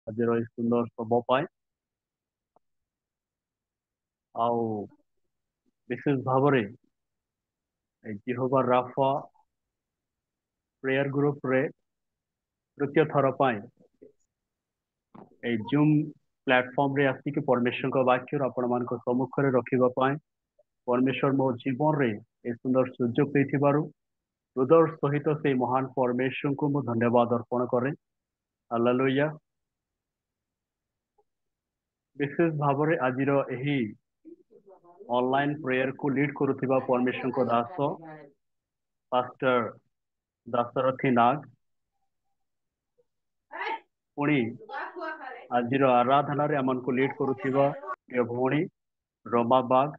ଆଜିର ଏଇ ସୁନ୍ଦର ଶବ ପାଇଁ ଆଉ ବିଶେଷ ଭାବରେ ଏଇ ଜିହୋବା ରାଫା ପ୍ରେୟାର ଗ୍ରୁପରେ ତୃତୀୟ ଥର ପାଇଁ ଏଇ ଜୁମ୍ ପ୍ଲାଟଫର୍ମରେ ଆସିକି ପରମେଶ୍ୱରଙ୍କ ବାକ୍ୟରୁ ଆପଣମାନଙ୍କ ସମ୍ମୁଖରେ ରଖିବା ପାଇଁ ପରମେଶ୍ୱର ମୋ ଜୀବନରେ ଏ ସୁନ୍ଦର ସୁଯୋଗ ଦେଇଥିବାରୁ ହୃଦୟ ସହିତ ସେଇ ମହାନ ପରମେଶ୍ୱରଙ୍କୁ ମୁଁ ଧନ୍ୟବାଦ ଅର୍ପଣ କରେ। ହାଲେଲୁୟା। ବିଶେଷ ଭାବରେ ଆଜିର ଏହି ଅନଲାଇନ ପ୍ରେୟରକୁ ଲିଡ୍ କରୁଥିବା ପରମେଶ୍ୱରଙ୍କ ଦାସ ପାଷ୍ଟର ଦାସରଥୀ ନାଗ, ପୁଣି ଆଜିର ଆରାଧନାରେ ଆମମାନଙ୍କୁ ଲିଡ୍ କରୁଥିବା ପ୍ରିୟ ଭଉଣୀ ରମା ବାଗ,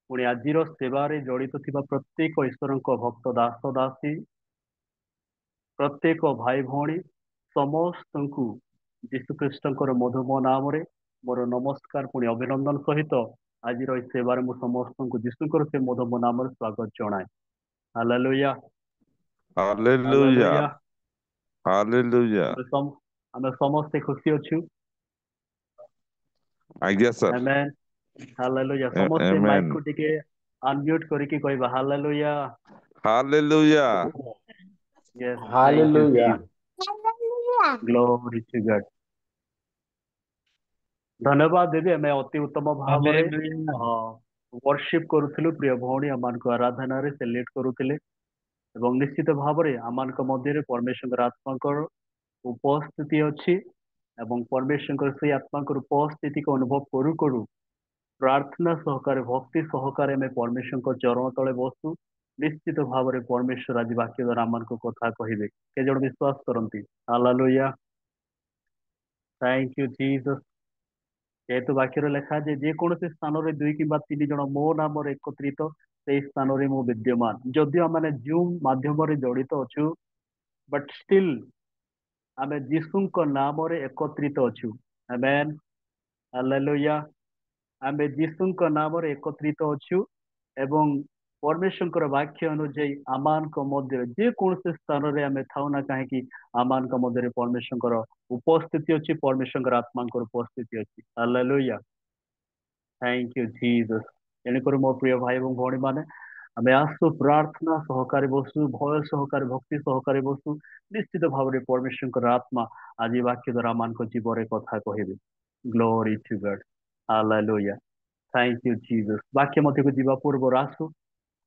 ପୁଣି ଆଜିର ସେବାରେ ଜଡ଼ିତ ଥିବା ପ୍ରତ୍ୟେକ ଈଶ୍ୱରଙ୍କ ଭକ୍ତ ଦାସ ଦାସୀ, ପ୍ରତ୍ୟେକ ଭାଇ ଭଉଣୀ ସମସ୍ତଙ୍କୁ ଯୀଶୁଖ୍ରୀଷ୍ଟଙ୍କର ମଧୁମୟ ନାମରେ ମୋର ନମସ୍କାର ପୁଣି ଅଭିନନ୍ଦନ ସହିତ ଆଜିର ଏହି ସେବାରେ ମୁଁ ସମସ୍ତଙ୍କୁ ଯୀଶୁଙ୍କର ସେ ମଧୁମୟ ନାମରେ ସ୍ୱାଗତ ଜଣାଏ। ହାଲେଲୁୟା। Hallelujah. ହାଲେଲୁୟା। Hallelujah. ଆମେ ସମସ୍ତେ ଖୁସି ଅଛୁ। ଆଜ୍ଞା ସାର୍। ଆମେନ୍। ହାଲେଲୁୟା। ସମସ୍ତେ ମାଇକ୍ କୁ Amen. ଟିକେ ଅନମ୍ୟୁଟ୍ କରିକି କହିବା hallelujah. Hallelujah. Yes, thank you Hallelujah. Jesus. Glory to God. ଧନ୍ୟବାଦ ଦେବି। ଆମେ ଅତି ଉତ୍ତମ ଭାବରେ Hallelujah. ବର୍ସିପ କରୁଥିଲୁ। ପ୍ରିୟ ଭଉଣୀ ଆମମାନଙ୍କୁ ଆରାଧନାରେ ସେ ଲିଡ୍ କରୁଥିଲେ ଏବଂ ନିଶ୍ଚିତ ଭାବରେ ଆମମାନଙ୍କ ମଧ୍ୟରେ ପରମେଶ୍ୱରଙ୍କର ଆତ୍ମାଙ୍କର ଉପସ୍ଥିତି ଅଛି ଏବଂ ପରମେଶ୍ୱରଙ୍କର ସେଇ ଆତ୍ମାଙ୍କର ଉପସ୍ଥିତିକୁ ଅନୁଭବ କରୁ କରୁ ପ୍ରାର୍ଥନା ସହକାରେ ଭକ୍ତି ସହକାରେ ଆମେ ପରମେଶ୍ୱରଙ୍କ ଚରଣ ତଳେ ବସୁ। ନିଶ୍ଚିତ ଭାବରେ ପରମେଶ୍ୱର ଆଜି ବାକ୍ୟ ଦ୍ୱାରା ଆମମାନଙ୍କୁ କଥା କହିବେ। କେତେ ଜଣ ବିଶ୍ୱାସ କରନ୍ତି? ହାଲେଲୁୟା। Thank you Jesus. ଯେହେତୁ ବାକ୍ୟରେ ଲେଖା ଯେ ଯେକୌଣସି ସ୍ଥାନରେ ଦୁଇ କିମ୍ବା ତିନି ଜଣ ମୋ ନାମରେ ଏକତ୍ରିତ ସେଇ ସ୍ଥାନରେ ମୁଁ ବିଦ୍ୟମାନ। ଯଦିଓ ଆମେ ଜୁମ୍ ମାଧ୍ୟମରେ ଜଡ଼ିତ ଅଛୁ ବଟ୍ ଷ୍ଟିଲ୍ ଆମେ ଯୀଶୁଙ୍କ ନାମରେ ଏକତ୍ରିତ ଅଛୁ। ଆମେନ୍। ହାଲେଲୁୟା। ଆମେ ଯୀଶୁଙ୍କ ନାମରେ ଏକତ୍ରିତ ଅଛୁ ଏବଂ ପରମେଶ୍ୱରଙ୍କର ବାକ୍ୟ ଅନୁଯାୟୀ ଆମମାନଙ୍କ ମଧ୍ୟରେ ଯେକୌଣସି ସ୍ଥାନରେ ଆମେ ଥାଉ ନା କାହିଁକି ଆମମାନଙ୍କ ମଧ୍ୟରେ ପରମେଶ୍ୱରଙ୍କର ଉପସ୍ଥିତି ଅଛି, ପରମେଶ୍ୱରଙ୍କର ଆତ୍ମାଙ୍କର ଉପସ୍ଥିତି ଅଛି। ହାଲେଲୁୟା। Thank you Jesus. ତେଣୁକରି ମୋ ପ୍ରିୟ ଭାଇ ଏବଂ ଭଉଣୀମାନେ ଆମେ ଆସୁ ପ୍ରାର୍ଥନା ସହକାରେ ବସୁ, ଭୟ ସହକାରେ ଭକ୍ତି ସହକାରେ ବସୁ। ନିଶ୍ଚିତ ଭାବରେ ପରମେଶ୍ୱରଙ୍କର ଆତ୍ମା ଆଜି ବାକ୍ୟ ଦ୍ୱାରା ଆମମାନଙ୍କ ଜୀବନରେ କଥା କହିବେ। Glory to God. Hallelujah. Thank you Jesus. ବାକ୍ୟ ମଧ୍ୟକୁ ଯିବା ପୂର୍ବରୁ ଆସୁ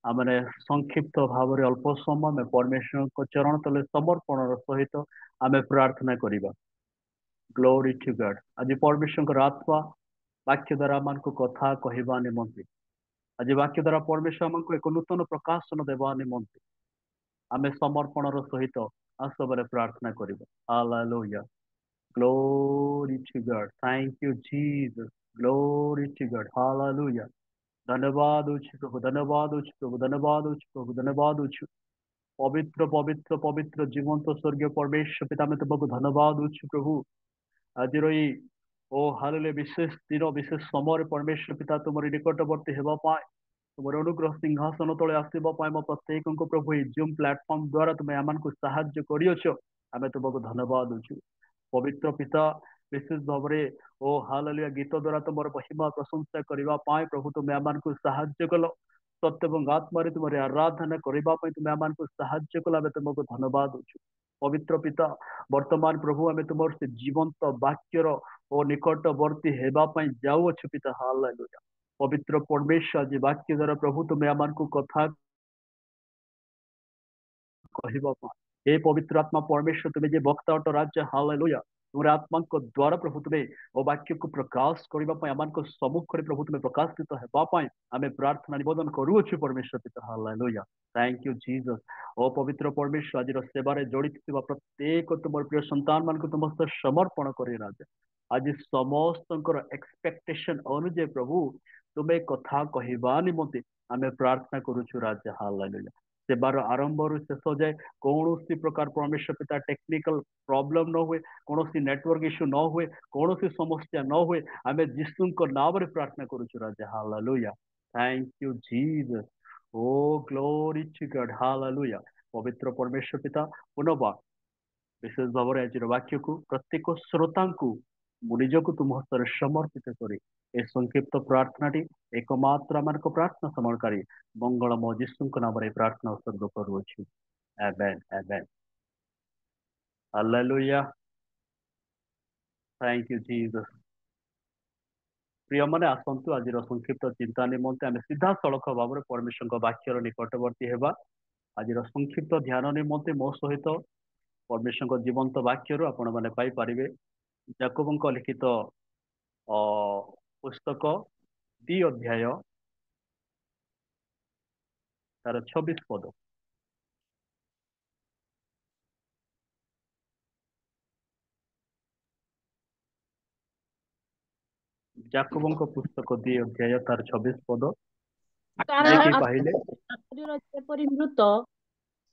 ଆମେ ସଂକ୍ଷିପ୍ତ ଭାବରେ ଅଳ୍ପ ସମୟ ଆମେ ପରମେଶ୍ୱରଙ୍କ ଚରଣ ତଳେ ସମର୍ପଣର ସହିତ ଆମେ ପ୍ରାର୍ଥନା କରିବା। ଗ୍ଲୋରି ଟୁ ଗଡ୍। ଆଜି ପରମେଶ୍ୱରଙ୍କର ଆତ୍ମା ବାକ୍ୟ ଦ୍ୱାରା ଆମମାନଙ୍କୁ କଥା କହିବା ନିମନ୍ତେ, ଆଜି ବାକ୍ୟ ଦ୍ୱାରା ପରମେଶ୍ୱର ଆମକୁ ଏକ ନୂତନ ପ୍ରକାଶନ ଦେବା ନିମନ୍ତେ ଆମେ ସମର୍ପଣର ସହିତ ଆସବରେ ପ୍ରାର୍ଥନା କରିବା। Hallelujah. Glory to God. Thank you, Jesus. Glory to God. Hallelujah. ଧନ୍ୟବାଦ ହଉଛି ପ୍ରଭୁ, ଧନ୍ୟବାଦ ହଉଛି ପ୍ରଭୁ, ଧନ୍ୟବାଦ ହଉଛି ପ୍ରଭୁ, ଧନ୍ୟବାଦ ହଉଛି ପବିତ୍ର ପବିତ୍ର ପବିତ୍ର ଜୀବନ୍ତ ସ୍ୱର୍ଗୀୟ ପରମେଶ୍ୱର ପିତା, ଆମେ ତୁମକୁ ଧନ୍ୟବାଦ ହଉଛି ପ୍ରଭୁ। ଆଜିର ଏଇ ଓ ହାଲେଲୁୟା ବିଶେଷ ଦିନ ବିଶେଷ ସମୟରେ ପରମେଶ୍ୱର ପିତା ତୁମର ନିକଟବର୍ତ୍ତୀ ହେବା ପାଇଁ, ତୁମର ଅନୁଗ୍ରହ ସିଂହାସନ ତଳେ ଆସିବା ପାଇଁ ମୋ ପ୍ରତ୍ୟେକଙ୍କୁ ପ୍ରଭୁ ଏଇ ଜୁମ୍ ପ୍ଲାଟଫର୍ମ ଦ୍ୱାରା ତୁମେ ଆମମାନଙ୍କୁ ସାହାଯ୍ୟ କରିଅଛ। ଆମେ ତୁମକୁ ଧନ୍ୟବାଦ ଦଉଛୁ ପବିତ୍ର ପିତା। ବିଶେଷ ଭାବରେ ଓ ହାଲେଲୁୟା ଗୀତ ଦ୍ୱାରା ତୁମର ମହିମା ପ୍ରଶଂସା କରିବା ପାଇଁ ପ୍ରଭୁ ତୁମେ ଆମମାନଙ୍କୁ ସାହାଯ୍ୟ କଲ। ସତ୍ୟ ଏବଂ ଆତ୍ମାରେ ତୁମର ଆରାଧନା କରିବା ପାଇଁ ତୁମେ ଆମମାନଙ୍କୁ ସାହାଯ୍ୟ କଲ। ଆମେ ତୁମକୁ ଧନ୍ୟବାଦ ଦଉଛୁ ପବିତ୍ର ପିତା। ବର୍ତ୍ତମାନ ପ୍ରଭୁ ଆମେ ତୁମର ସେ ଜୀବନ୍ତ ବାକ୍ୟର ଓ ନିକଟବର୍ତ୍ତୀ ହେବା ପାଇଁ ଯାଉଅଛୁ ପିତା। ହାଲେଲୁୟା। ପବିତ୍ର ପରମେଶ୍ୱର ଆଜି ବାକ୍ୟ ଦ୍ୱାରା ପ୍ରଭୁ ତୁମେ ଆମମାନଙ୍କୁ କଥା କହିବା ପାଇଁ, हे पवित्र आत्मा परमेश्वर तुम्हें जे बक्ता अट राज्य हालेलुया तुम आत्माଙ୍କ ଦ୍ୱାରା ପ୍ରଭୁ ତୁମେ ଓ ବାକ୍ୟକୁ ପ୍ରକାଶ କରିବା ପାଇଁ ଆମମାନଙ୍କ ସମ୍ମୁଖରେ ପ୍ରଭୁ ତୁମେ ପ୍ରକାଶିତ ହେବା ପାଇଁ ଆମେ ପ୍ରାର୍ଥନା ନିବେଦନ କରୁଅଛୁ ପରମେଶ୍ୱର ପିତା। ହାଲେଲୁୟା। Thank you Jesus. ଓ ପବିତ୍ର ପରମେଶ୍ୱର ଆଜିର ସେବାରେ ଜଡ଼ିତ ଥିବା ପ୍ରତ୍ୟେକ ତୁମର ପ୍ରିୟ ସନ୍ତାନ ମାନଙ୍କୁ ତୁମ ସହ ସମର୍ପଣ କରି ରାଜା ଆଜି ସମସ୍ତଙ୍କର ଏକ୍ସପେକ୍ଟେସନ ଅନୁଯାୟୀ ପ୍ରଭୁ ତୁମେ କଥା କହିବା ନିମନ୍ତେ ଆମେ ପ୍ରାର୍ଥନା କରୁଛୁ ରାଜା। ହାଲେଲୁୟା। ସେବାର ଆରମ୍ଭରୁ ଶେଷ ଯାଏ କୌଣସି ପ୍ରକାର ପରମେଶ୍ୱର ପିତା ଟେକ୍ନିକାଲ ପ୍ରୋବ୍ଲେମ ନ ହୁଏ, କୌଣସି ନେଟୱାର୍କ ଇସ୍ୟୁ ନ ହୁଏ, କୌଣସି ସମସ୍ୟା ନ ହୁଏ, ଆମେ ଯୀଶୁଙ୍କ ନାମରେ ପ୍ରାର୍ଥନା କରୁଛୁ ରାଜା। ହାଲେଲୁୟା। Thank you Jesus. ଓ ଗ୍ଲୋରି ଟୁ ଗଡ୍। ହାଲେଲୁୟା। ପବିତ୍ର ପରମେଶ୍ୱର ପିତା ପୁନର୍ବାର विशेष भाव में आज वाक्य को प्रत्येक श्रोता को निजक तुम हस्तर समर्पित करी ए संक्षिप्त प्रार्थना एकमात्र आम प्रार्थना समर्णकारी मंगलमय जीशु नाम प्रार्थना उत्सर्ग करुच्छी आमेन आमेन हालेलुया थैंक यू जीसस प्रिय मैंने आसतु आज संक्षिप्त चिंता निमंते आम सीधा सड़क भाव में परमेश्वर वाक्यर निकटवर्ती होगा आज संक्षिप्त ध्यान निमंते मो सहित परमेश्वर जीवंत वाक्य आपण मैंने पाइपर याकूबों लिखित पुस्तक 2 अध्याय तार 26 पद याकूबों पुस्तक 2 अध्याय तार 26 पद जे କାରଣ कि पाहिले ଶରୀର ଯେପରି ମୃତ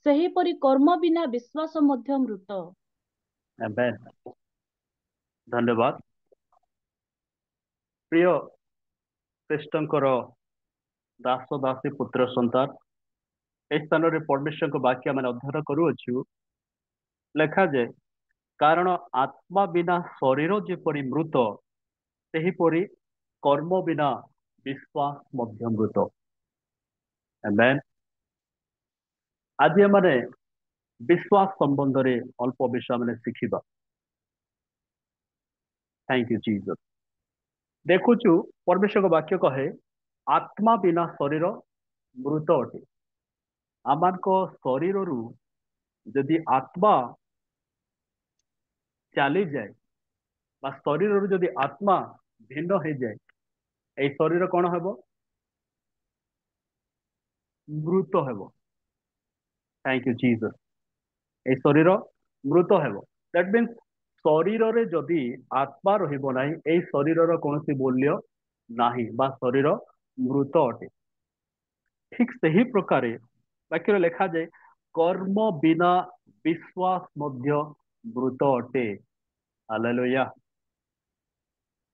ସେହିପରି କର୍ମ ବିନା ବିଶ୍ୱାସ ମଧ୍ୟ ମୃତ। आमेन धन्यवाद प्रिय श्रेष्ठकर दास दासी पुत्र संतान ए स्थान में परमेश्वर वाक्य मैंने अध्ययन करुअछु लेखा जाए कारण आत्मा बिना शरीर जेपरी मृत सेहीपरि कर्म बिना विश्वास मध्य मृत आमेन आज माने विश्वास संबंध रे अल्प विषय मैंने शिखिबा थैंक यू जीसस देखुचु परमेश्वर वाक्य कहे आत्मा बिना शरीर मृत अटे आमान शरीर रु यदि आत्मा चली जाए बा शरीर रु यदि आत्मा भिन्न हो जाए ए शरीर कौन हेबो मृत हेबो थैंक यू जीसस ए शरीर मृत हेबो दैट मीन्स शरीर रे जदि आत्मा रहिबो नाही ए शरीर रो कोनोसी मूल्य नाही बा शरीर मृत अटे ठीक सही प्रकार वाक्य लिखा जाए कर्म बिना विश्वास मध्य मृत अटे हालेलुया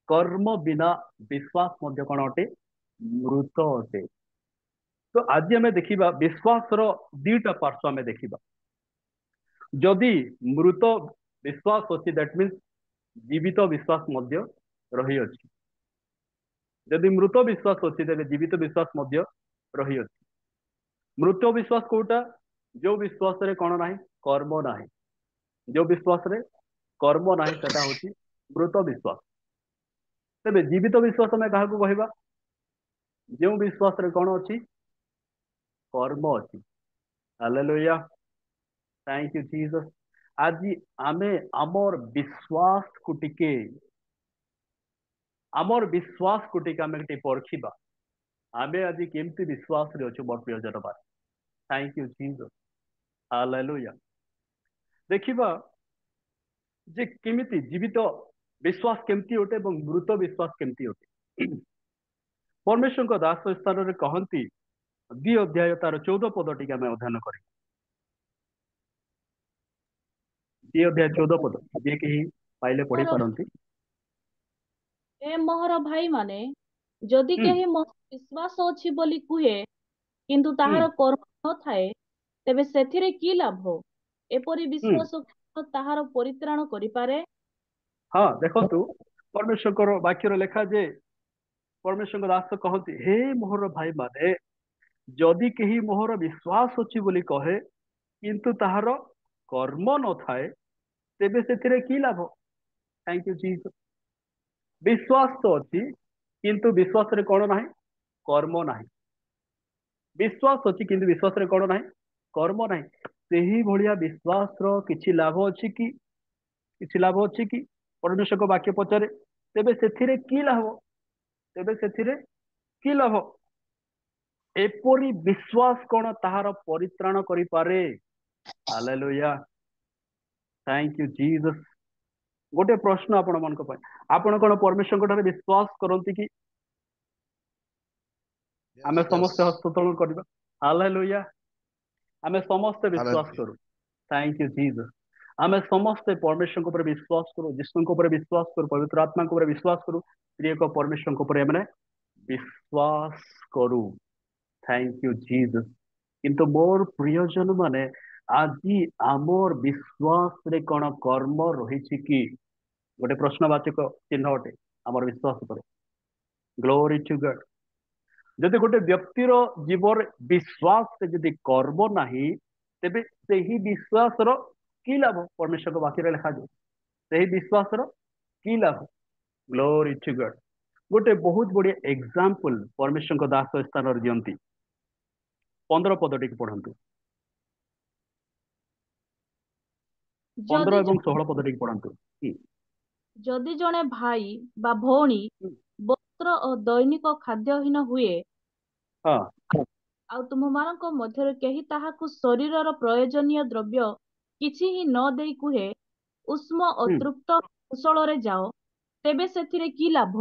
कर्म बिना विश्वास मध्य कौन अटे मृत अटे तो आज आम देखा विश्वास रो दीटा पार्श्व आम देखा जदि मृत विश्वास अच्छी दैट मीन्स जीवित विश्वास मध्य रही अछि जदि मृत विश्वास अच्छी तेरे जीवित विश्वास मध्य रही अछि मृत विश्वास कोटा जो विश्वास रे कौन नाही कर्म नाही जो विश्वास रे कर्म नाही सेटा होची मृत विश्वास तेबे जीवित विश्वास में काहा को कहबा जो विश्वास रे कौन अछि कर्म अछि हालेलुया थैंक यू जीसस आज आमे आमर विश्वास को टिके आमर विश्वास को टिके आमे टिके परखिबा आमे आज केमती विश्वास रे अछि मोर प्रिय जनबा थैंक यू जीसस हालेलुया देखिबा जे केमिति जीवित विश्वास केमती होते एवं मृत विश्वास केमती होते परमेश्वर को दास स्थान रे कहंती 2 अध्याय तार 14 पद टिके आमे अध्ययन करी 2 अध्याय 14 पद जे कि पाइले पढ़ी पारंती ए मोहर भाई माने जदि हम्म केही मोर विश्वास अछि बोली कुहे किंतु ताहार हम्म कर्म न थाए तेबे सेथिरे की लाभ एपरि हम्म विश्वास ताहार परित्राण करि पारे। हाँ देखंतु परमेश्वर वाक्य लेखा जे परमेश्वर दास कहती हे मोहर भाई माने जदि केही मोहर विश्वास अछि बोली कहे किंतु ताहार कर्म न थाए तेबे सेथिरे की लाभ थैंक यू जीसस विश्वास तो अछि किंतु विश्वास रे कोन नाही कर्म नाही विश्वास अछि किंतु विश्वास रे कोन नाही कर्म नाही सेही भलिया विश्वास रो किछि लाभ अछि किछि लाभ अछि कि परमेश्वर को वाक्य पचारे तेबे सेथिरे की लाभ तेबे सेथिरे की लाभ एपरी विश्वास कोन ताहार परित्राण करि पारे हालेलुया थैंक यू जीसस गोटे प्रश्न आपण मन को आपण कोन परमेश्वर ठारे विश्वास करंती कि आमे Yes. समस्त हस्तोत्तोलन करबा हालेलुया आमे समस्त विश्वास Hallelujah. करू थैंक यू जीसस आमे समस्त परमेश्वर ऊपर विश्वास करू जिसु ऊपर विश्वास करू पवित्र आत्मा ऊपर विश्वास करू प्रिय को परमेश्वर ऊपर हमने विश्वास करू थैंक यू जीसस किंतु मोर प्रियजन माने আজি आमर विश्वास रे कौन कर्म रही कि गोटे प्रश्नवाचक चिन्ह अटे आमर विश्वास पर ग्लोरी टू गॉड जदि गोटे व्यक्तिर जीवन विश्वास से जदि कर्म नाही तेबे सही विश्वास रो की लाभ परमेश्वर को वाक्य लिखा जाए सही विश्वास रो की लाभ ग्लोरी टू गॉड गोटे बहुत बड़िया एग्जांपल परमेश्वर को दास स्थान दियंती 15 पदटी पढ़ंतु 15 ଯଦି ଏବଂ 16 पदटी पढ़ंतु ଯଦି ଜଣେ ଭାଇ ବା ଭଉଣୀ ବସ୍ତ୍ର ଓ ଦୈନିକ ଖାଦ୍ୟହୀନ ହୁଏ हाँ ଆଉ ତୁମମାନଙ୍କ ମଧ୍ୟରୁ କେହି ତାହାକୁ ଶରୀରର ପ୍ରୟୋଜନୀୟ ଦ୍ରବ୍ୟ କିଛି ହିଁ ନ ଦେଇ କୁହେ ଉଷ୍ମ ଓ ତୃପ୍ତ କୁଶଳରେ ଯାଅ ତେବେ ସେଥିରେ କି ଲାଭ?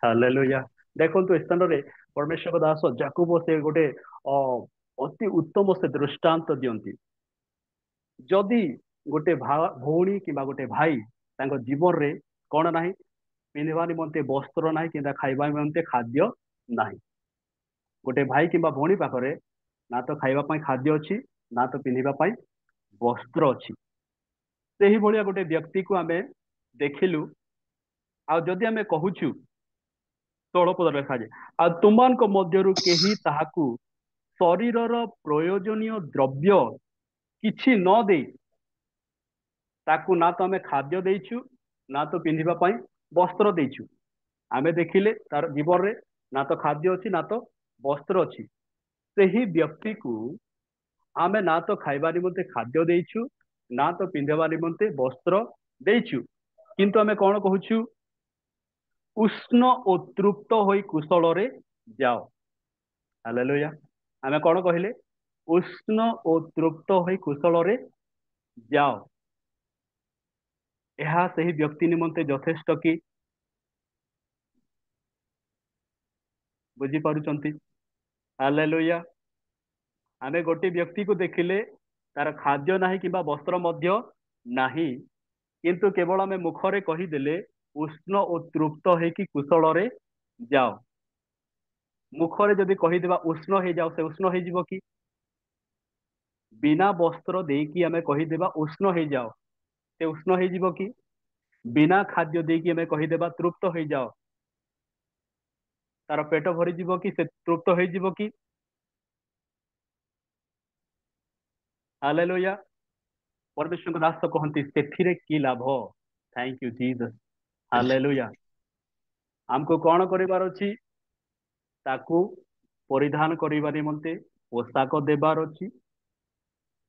हालेलुया देखंतु स्थान रे परमेश्वर दास जाकुब से गोटे अति उत्तम से दृष्टांत दियंती जदि गोटे भौणी किंबा गोटे भाई तांको जीवन रे कौन नाही पिंधिबा निमंते वस्त्र नाही किंबा खाइबा निमंते खाद्य नाही गोटे भाई किंबा भौणी पाखरे ना तो खाइबा पई खाद्य अछि ना तो पिंधिबा पई वस्त्र अछि सेही भलिया गोटे व्यक्ति को आमे देखिलु आ जदि आमे कहूछु 16 पद लेखा जाए आ तुमମାନଙ୍କ ମଧ୍ୟରୁ କେହି ତାହାକୁ ଶରୀରର ପ୍ରୟୋଜନୀୟ ଦ୍ରବ୍ୟ କିଛି ନ ଦେଇ ତାକୁ ନା ତ ଆମେ ଖାଦ୍ୟ ଦେଇଛୁ ନା ତ ପିନ୍ଧିବା ପାଇଁ ବସ୍ତ୍ର ଦେଇଛୁ ଆମେ ଦେଖିଲେ ତାର ଜୀବନରେ ନା ତ ଖାଦ୍ୟ ଅଛି ନା ତ ବସ୍ତ୍ର ଅଛି ସେହି ବ୍ୟକ୍ତିକୁ ଆମେ ନା ତ ଖାଇବା ନିମନ୍ତେ ଖାଦ୍ୟ ଦେଇଛୁ ନା ତ ପିନ୍ଧିବା ନିମନ୍ତେ ବସ୍ତ୍ର ଦେଇଛୁ କିନ୍ତୁ ଆମେ କଣ କହୁଛୁ उष्ण और तृप्त होई कुशଳରେ ଯାଅ ହାଲେଲୁୟା ଆମେ କଣ କହିଲେ ଉଷ୍ଣ ଓ ତୃପ୍ତ ହୋଇ କୁଶଳରେ ଯାଅ ଏହା ସେହି ବ୍ୟକ୍ତି ନିମନ୍ତେ ଯଥେଷ୍ଟ କି ବୁଝି ପାରୁଛନ୍ତି ହାଲେଲୁୟା ଆମେ ଗୋଟେ ବ୍ୟକ୍ତିକୁ ଦେଖିଲେ ତାର ଖାଦ୍ୟ ନାହିଁ କିମ୍ବା ବସ୍ତ୍ର ମଧ୍ୟ ନାହିଁ କିନ୍ତୁ କେବଳ ଆମେ ମୁଖରେ କହିଦେଲେ ଉଷ୍ଣ ଓ ତୃପ୍ତ ହେଇକି କୁଶଳରେ ଯାଅ ମୁଖରେ ଯଦି କହିଦେବା ଉଷ୍ଣ ହେଇଯାଉ ସେ ଉଷ୍ଣ ହେଇଯିବ କି ବିନା ବସ୍ତ୍ର ଦେଇକି ଆମେ କହିଦେବା ଉଷ୍ଣ ହେଇଯାଅ ସେ ଉଷ୍ଣ ହେଇଯିବ କି ବିନା ଖାଦ୍ୟ ଦେଇକି ଆମେ କହିଦେବା ତୃପ୍ତ ହେଇଯାଅ ତାର ପେଟ ଭରିଯିବ କି ସେ ତୃପ୍ତ ହେଇଯିବ କି ହାଲେଲୁୟା परमेश्वर दास तो कहती सेथिरे की लाभ थैंक यू जीसस हालेलुया हमको कौन करिवार अछि ताकू परिधान करिवा निमंते पोशाक देवार अछि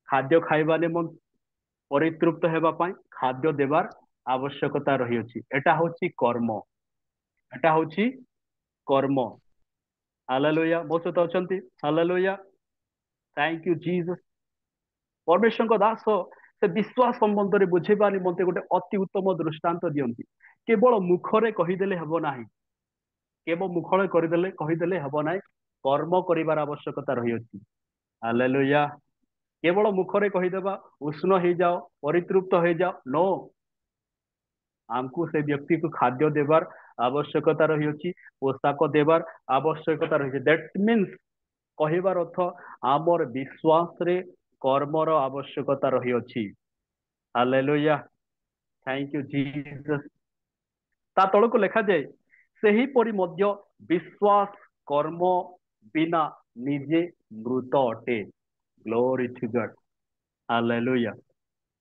खाद्य खाइबा निमंते परितृप्त हेबा पई खाद्य देवार आवश्यकता रही अछि एटा होछि कर्म हालेलुया मो सहित अछंती हालेलुया थैंक यू जीसस परमेश्वर दास से विश्वास संबंध में बुझेबा निमंते गोटे अति उत्तम दृष्टांत दियंती केवल मुखरे कहीदेले हेब नाही केवल मुखरे कहीदेले हेब नाही कर्म करिवार आवश्यकता रही अछि हालेलुया केवल मुखरे कहीदेबा उष्ण हो जाओ परितृप्त हो जाओ नो आमको से व्यक्ति को खाद्य देवार आवश्यकता रही अछि पोशाक देवार आवश्यकता रही दैट मीन्स कहिबार अर्थ आमर विश्वास रे कर्मर आवश्यकता रही अछि हालेलुया थैंक यू जीसस ता तळको लेखा जाए सही परि मध्य विश्वास कर्म बिना निजे मृत अटे ग्लोरी टू गॉड हालेलुया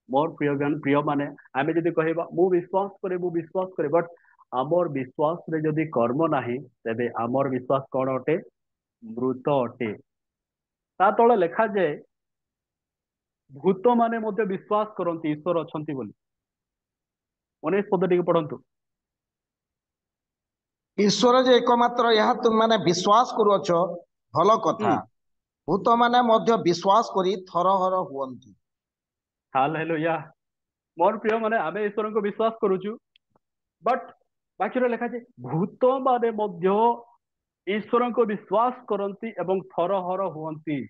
मोर प्रिय ज्ञान प्रिय माने आमे जदि कहबा मु विश्वास करे बट आमर विश्वास रे जदि कर्म नाही तबे आमर विश्वास कोन अटे मृत अटे ता तळे लेखा जाए भूत माने मध्य विश्वास करती ईश्वर अछंती बोली 19 पद टिके पढ़ंतु ईश्वर जे एकमात्र यह तुम माने विश्वास करूअछ भल कथा भूत माने मध्य विश्वास करी थरहर हुअंती हालेलुया मोर प्रिय माने आमे ईश्वर को विश्वास करूछु बट बाकी लेखा जे भूत माने मध्य ईश्वर को विश्वास करती एवं थरहर हुअंती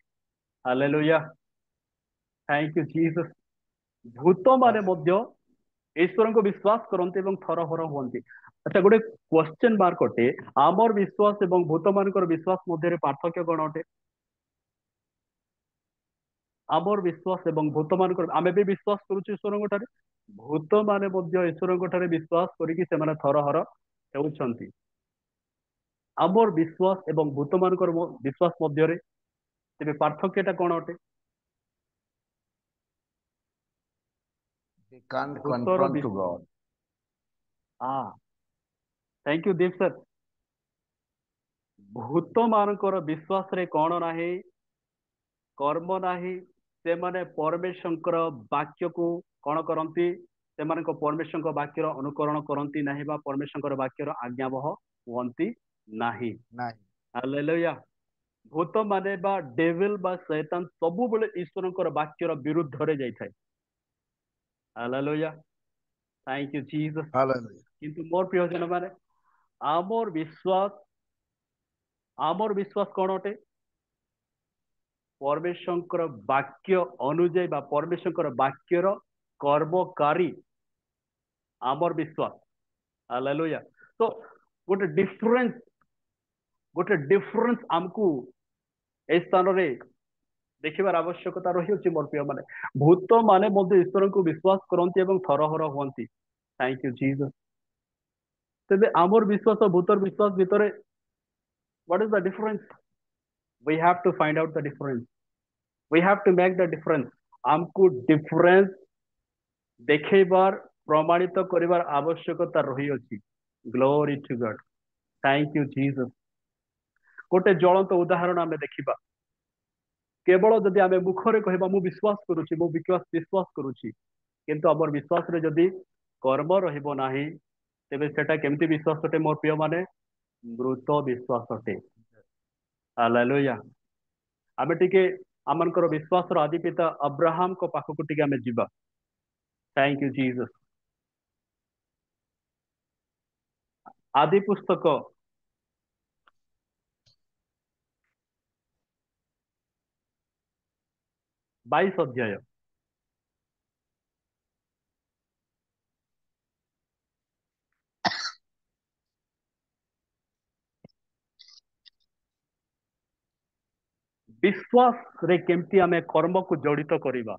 हालेलुया थैंक यू जीसस भूत माने मध्य ईश्वर को विश्वास करते एवं थरहर हुअंती अच्छा गोटे क्वेश्चन मार्क अटे आमर विश्वास एवं भूत मानकर विश्वास मध्य पार्थक्य कौन अटे आमर विश्वास एवं भूत मान आमे भी विश्वास करूछु ईश्वर ठारे भूत माने मध्य ईश्वर ठारे विश्वास करिकि सेमाने थरहर हेउछंती आमर विश्वास एवं भूत मान विश्वास मध्य रे तेबे पार्थक्यटा कोन अटे They can't Bhuntar confront to God. Thank you Deep sir भूत मानकर विश्वास रे कोन नाही कर्म नाही से माने परमेश्वर वाक्य को कौन करती से परमेश्वर वाक्यर अनुकरण करती नहीं बा परमेश्वर वाक्यर आज्ञावह हुअंती नाही नहीं हालेलुया भूत माने बा डेविल बा शैतान सब बेले ईश्वर वाक्यर विरुद्ध रे जाय थाए hallelujah thank you Jesus Hallelujah. किंतु मोर प्रिय जन माने आमर विश्वास कौन अटे परमेश्वर वाक्य अनुଯାୟୀ बा परमेश्वर वाक्यर कर्मकारी आमर विश्वास हालेलुया तो गोटे डिफरेंस आमको ए स्थान रे देखिबार आवश्यकता रही अछि मोर प्रिय माने भूत माने मध्य ईश्वर को विश्वास करंती एवं थरहर हुअंती थैंक यू जीसस तबे आमर विश्वास और भूतर विश्वास भितरे what is the difference we have to find out the difference we have to make the difference आमको डिफरेंस देखैबार प्रमाणित करिवार आवश्यकता रही अछि glory to God thank you Jesus गोटे ज्वलंत उदाहरण आमे देखिबा केवल जदि आमे मुखरे कहबा मु विश्वास करूची मु विश्वास करूची किंतु हमर विश्वास रे जदि कर्म रहिबो नाही तेबे सेटा केमती विश्वास अटे मोर प्रिय माने मृत विश्वास अटे हालेलुया आमे टिके आमनकर विश्वास रो आदि पिता अब्राहम को पाखकु टिके आमे जिबा थैंक यू जीसस आदि पुस्तक 22 अध्याय विश्वास रे केमती आमे कर्म को जड़ित करिबा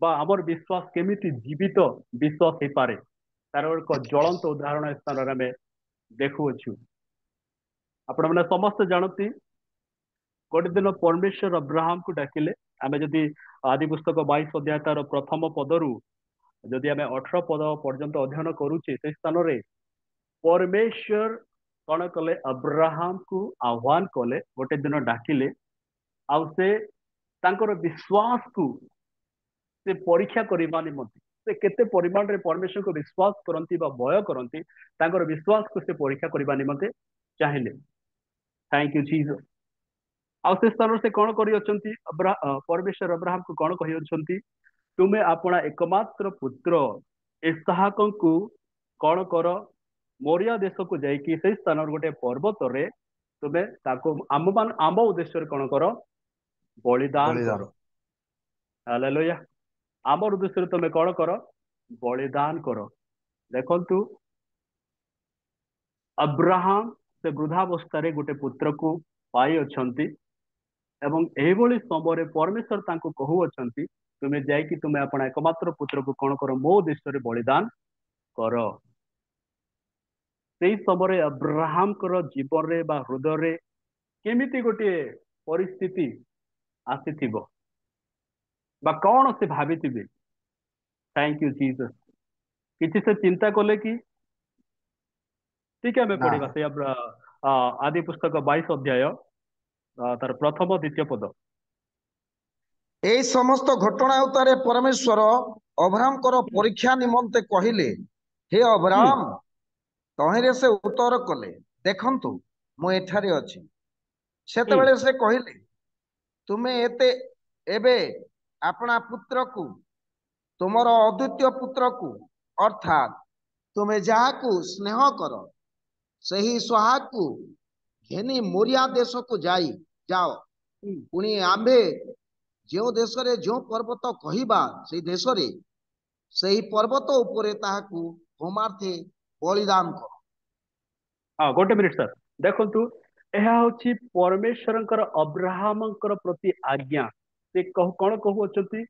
बा हमर विश्वास केमिति जीवित विश्वास हे पारे तार एक ज्वलंत उदाहरण स्थान रे आमे देखु अछु आपण माने समस्त जानती गोटे दिन परमेश्वर अब्राहम को डाकिले आमे जदि आदि पुस्तक 22 अध्याय तार प्रथम पदरु जदि आमे 18 पद पर्यंत अध्ययन करूचे से स्थान रे परमेश्वर कौन कले अब्राहम को आह्वान कले गोटे दिन डाकिले आउ से तांकर विश्वास को से परीक्षा करबा निमंते से केते परिमाण रे परमेश्वर को विश्वास करंती बा भय करंती तांकर विश्वास को से परीक्षा करबा निमंते चाहिले थैंक यू जीसस आउ से स्थान से कौन करी अछंती परमेश्वर अब्राहम को कौन कहि अछंती तुमे अपना एकमात्र पुत्र इसहाक को कौन कर मोरिया देश को जाइकी से स्थान गोटे पर्वत रे तुमे ताको आम उद्देश्य कौन कर बलिदान कर हालेलुया आमर उद्देश्य तुमे कौन कर बलिदान कर देखंतु अब्राहम से वृद्धावस्था रे गोटे पुत्र को पाई अछंती एवं एभली समय परमेश्वर तांको कहू अछंती तुमे जाइकी तुमे अपना एकमात्र पुत्र को कौन कर मो उद्देश्य रे बलिदान कर से समय अब्राहम जीवन रे बा हृदय रे केमिति गोटे परिस्थिति आसीथिबो बा कौन से भाविथिबे थैंक यू जीसस किछि से चिंता कले कि ठीक है हमें ना पढ़िबा से आदि पुस्तक 22 अध्याय तार प्रथम द्वितीय पद এই সমস্ত ঘটনা উত্তরে পরমেশ্বর অব্রাহামଙ୍କର পরীକ୍ଷା নিমন্তে କହିଲେ हे ଅବ୍ରାହମ ତହିଁରେ ସେ ଉତ୍ତର କଲେ ଦେଖନ୍ତୁ ମୁଁ ଏଠାରେ ଅଛି ସେତେବେଳେ ସେ କହିଲେ ତୁମେ ଏବେ ଆପଣା ପୁତ୍ରକୁ ତୁମର ଅଦ୍ୱିତୀୟ ପୁତ୍ରକୁ ଅର୍ଥାତ୍ ତୁମେ ଯାହାକୁ ସ୍ନେହ କର ସେହି ସ୍ୱାହାକୁ ଘେନି ମୋରିଆ ଦେଶକୁ ଯାଅ ପୁଣି ଆମ୍ଭେ ଯେଉଁ ଦେଶରେ ଯେଉଁ ପର୍ବତ କହିବା ସେଇ ଦେଶରେ ସେହି ପର୍ବତ ଉପରେ ତାହାକୁ ହୋମାର୍ଥେ ବଳିଦାନ କର हाँ गोटे मिनिट सर देखंतु ଏହା ହଉଛି ପରମେଶ୍ୱରଙ୍କର ଅବ୍ରାହମଙ୍କର ପ୍ରତି ଆଜ୍ଞା से कौन कहउछंती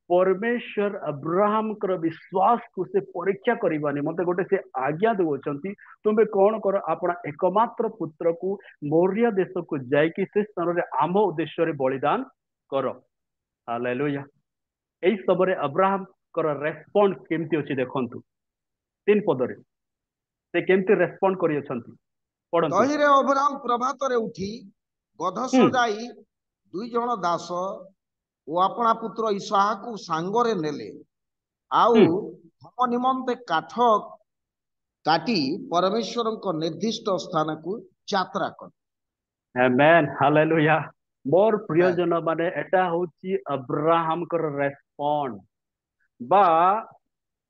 परमेश्वर अब्राहम कर विश्वास को से परीक्षा करबानी मते गोटे से आज्ञा देउछंती तुमे कौन कर अपना एकमात्र पुत्र को मोरिया देश को जाइकी से स्थान रे आम उद्देश्य रे बलिदान कर। हालेलुया। एई सबरे अब्राहम कर रेस्पॉन्ड केमती अछि देखंतु 3 पदरे से केमती रेस्पॉन्ड करि अछंती पढंतु। ତହିଁରେ ଅବ୍ରାମ ପ୍ରଭାତରେ ଉଠି ଗଧ ସଜାଇ 2 ଜଣ ଦାସ ଓ ଆପଣା ପୁତ୍ର ଇସାହାକୁ ସାଙ୍ଗରେ ନେଲେ ଆଉ ହୋମ ନିମନ୍ତେ କାଠ କାଟି ପରମେଶ୍ୱରଙ୍କ ନିର୍ଦ୍ଦିଷ୍ଟ ସ୍ଥାନକୁ ଯାତ୍ରା କଲେ। आमेन हालेलुया। मोर Amen. प्रियजन माने एटा होची अब्राहम कर रेस्पॉन्ड बा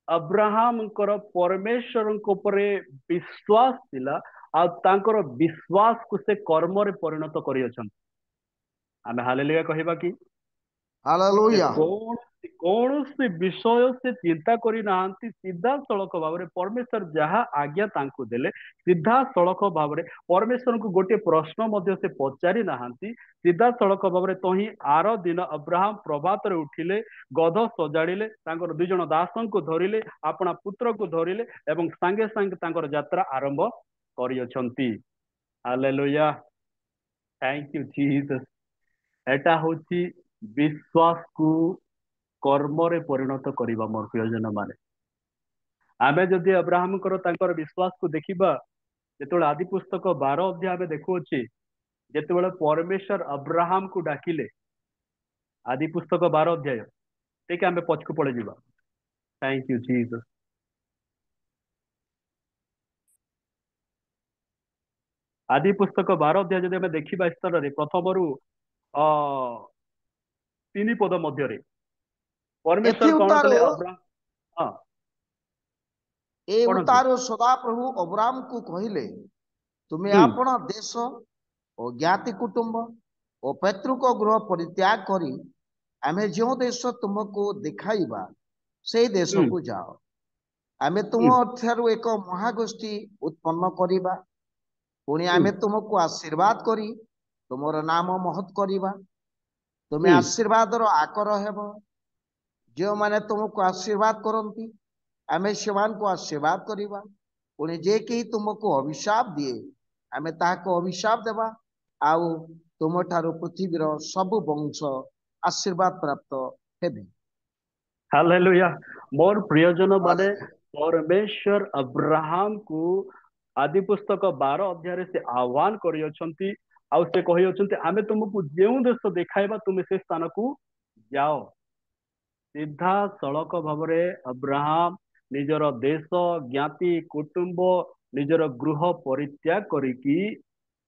अब्राहम कर परमेश्वर उपरे विश्वास थिला आ तांकर विश्वास को से कर्म रे परिणत करि अछन। आमे हालेलुया कहिबा कि से ହାଲେଲୁୟା। कौन से विषय से चिंता करी नाहंती सीधा सड़क भाव में परमेश्वर जहाँ आज्ञा तांको देले सीधा सड़क भाव में परमेश्वर को गोटे प्रश्न मध्य से पचारि नाहंती सीधा सड़क भाव में तही आर दिन अब्राहम प्रभात रे उठिले गध सजाड़िले तांकर 2 जण दासन को धरिले अपना पुत्र को धरिले एवं सांगे सांगे तांकर यात्रा आरंभ करि अछंती। हालेलुया। Thank you Jesus. एटा होची विश्वास को कर्म रे परिणत करिबा मोर प्रियजन माने। आमे जदि अब्राहम कर तांकर विश्वास को देखिबा जेतोले आदि पुस्तक 12 अध्याय आमे देखु अछि जेतोले परमेश्वर अब्राहम को डाकिले आदि पुस्तक 12 अध्याय ठीक आमे पछकु पळे जिबा। Thank you Jesus. आदि पुस्तक 12 अध्याय जदि आमे देखिबा स्थान रे प्रथमरु 3 पद मध्य रे परमेश्वर ଏଥି कौन ଉତ୍ତାରୁ कले अब्राहम हाँ ଏ पढ़ंतु। ଉତ୍ତାରୁ ସଦାପ୍ରଭୁ ଅବ୍ରାମକୁ କହିଲେ ତୁମେ हम्म ଆପଣ ଦେଶ ଓ ଜ୍ଞାତି କୁଟୁମ୍ବ ଓ ପୈତୃକ ଗୃହ ପରିତ୍ୟାଗ କରି ଆମେ ଯେଉଁ ଦେଶ ତୁମକୁ ଦେଖାଇବା ସେଇ हम्म ଦେଶକୁ ଯାଅ। ଆମେ ତୁମ हम्म ଠାରୁ ଏକ ମହାଗୋଷ୍ଠୀ ଉତ୍ପନ୍ନ କରିବା ପୁଣି हम्म ଆମେ ତୁମକୁ ଆଶୀର୍ବାଦ କରି ତୁମର ନାମ ମହତ୍ କରିବା। ତୁମେ हम्म ଆଶୀର୍ବାଦର ଆକର ହେବ। ଯେଉଁମାନେ ତୁମକୁ ଆଶୀର୍ବାଦ କରନ୍ତି ଆମେ ସେମାନଙ୍କୁ ଆଶୀର୍ବାଦ କରିବା ପୁଣି ଯେ କେହି ତୁମକୁ ଅଭିଶାପ ଦିଏ ଆମେ ତାହାକୁ ଅଭିଶାପ ଦେବା ଆଉ ତୁମଠାରୁ ପୃଥିବୀର ସବୁ ବଂଶ ଆଶୀର୍ବାଦ ପ୍ରାପ୍ତ ହେବେ। हालेलुया। मोर प्रियजन माने हालेलुया। परमेश्वर अब्राहम को आदि पुस्तक 12 अध्याय से आह्वान करि अछंती आउ से कहि अछंती आमे तुमको जेउ देश देखाइबा तुमे से स्थान को जाओ। सीधा सड़क भावरे अब्राहम निजर देश ज्ञाति कुटुंब निजर गृह परित्याग करिकी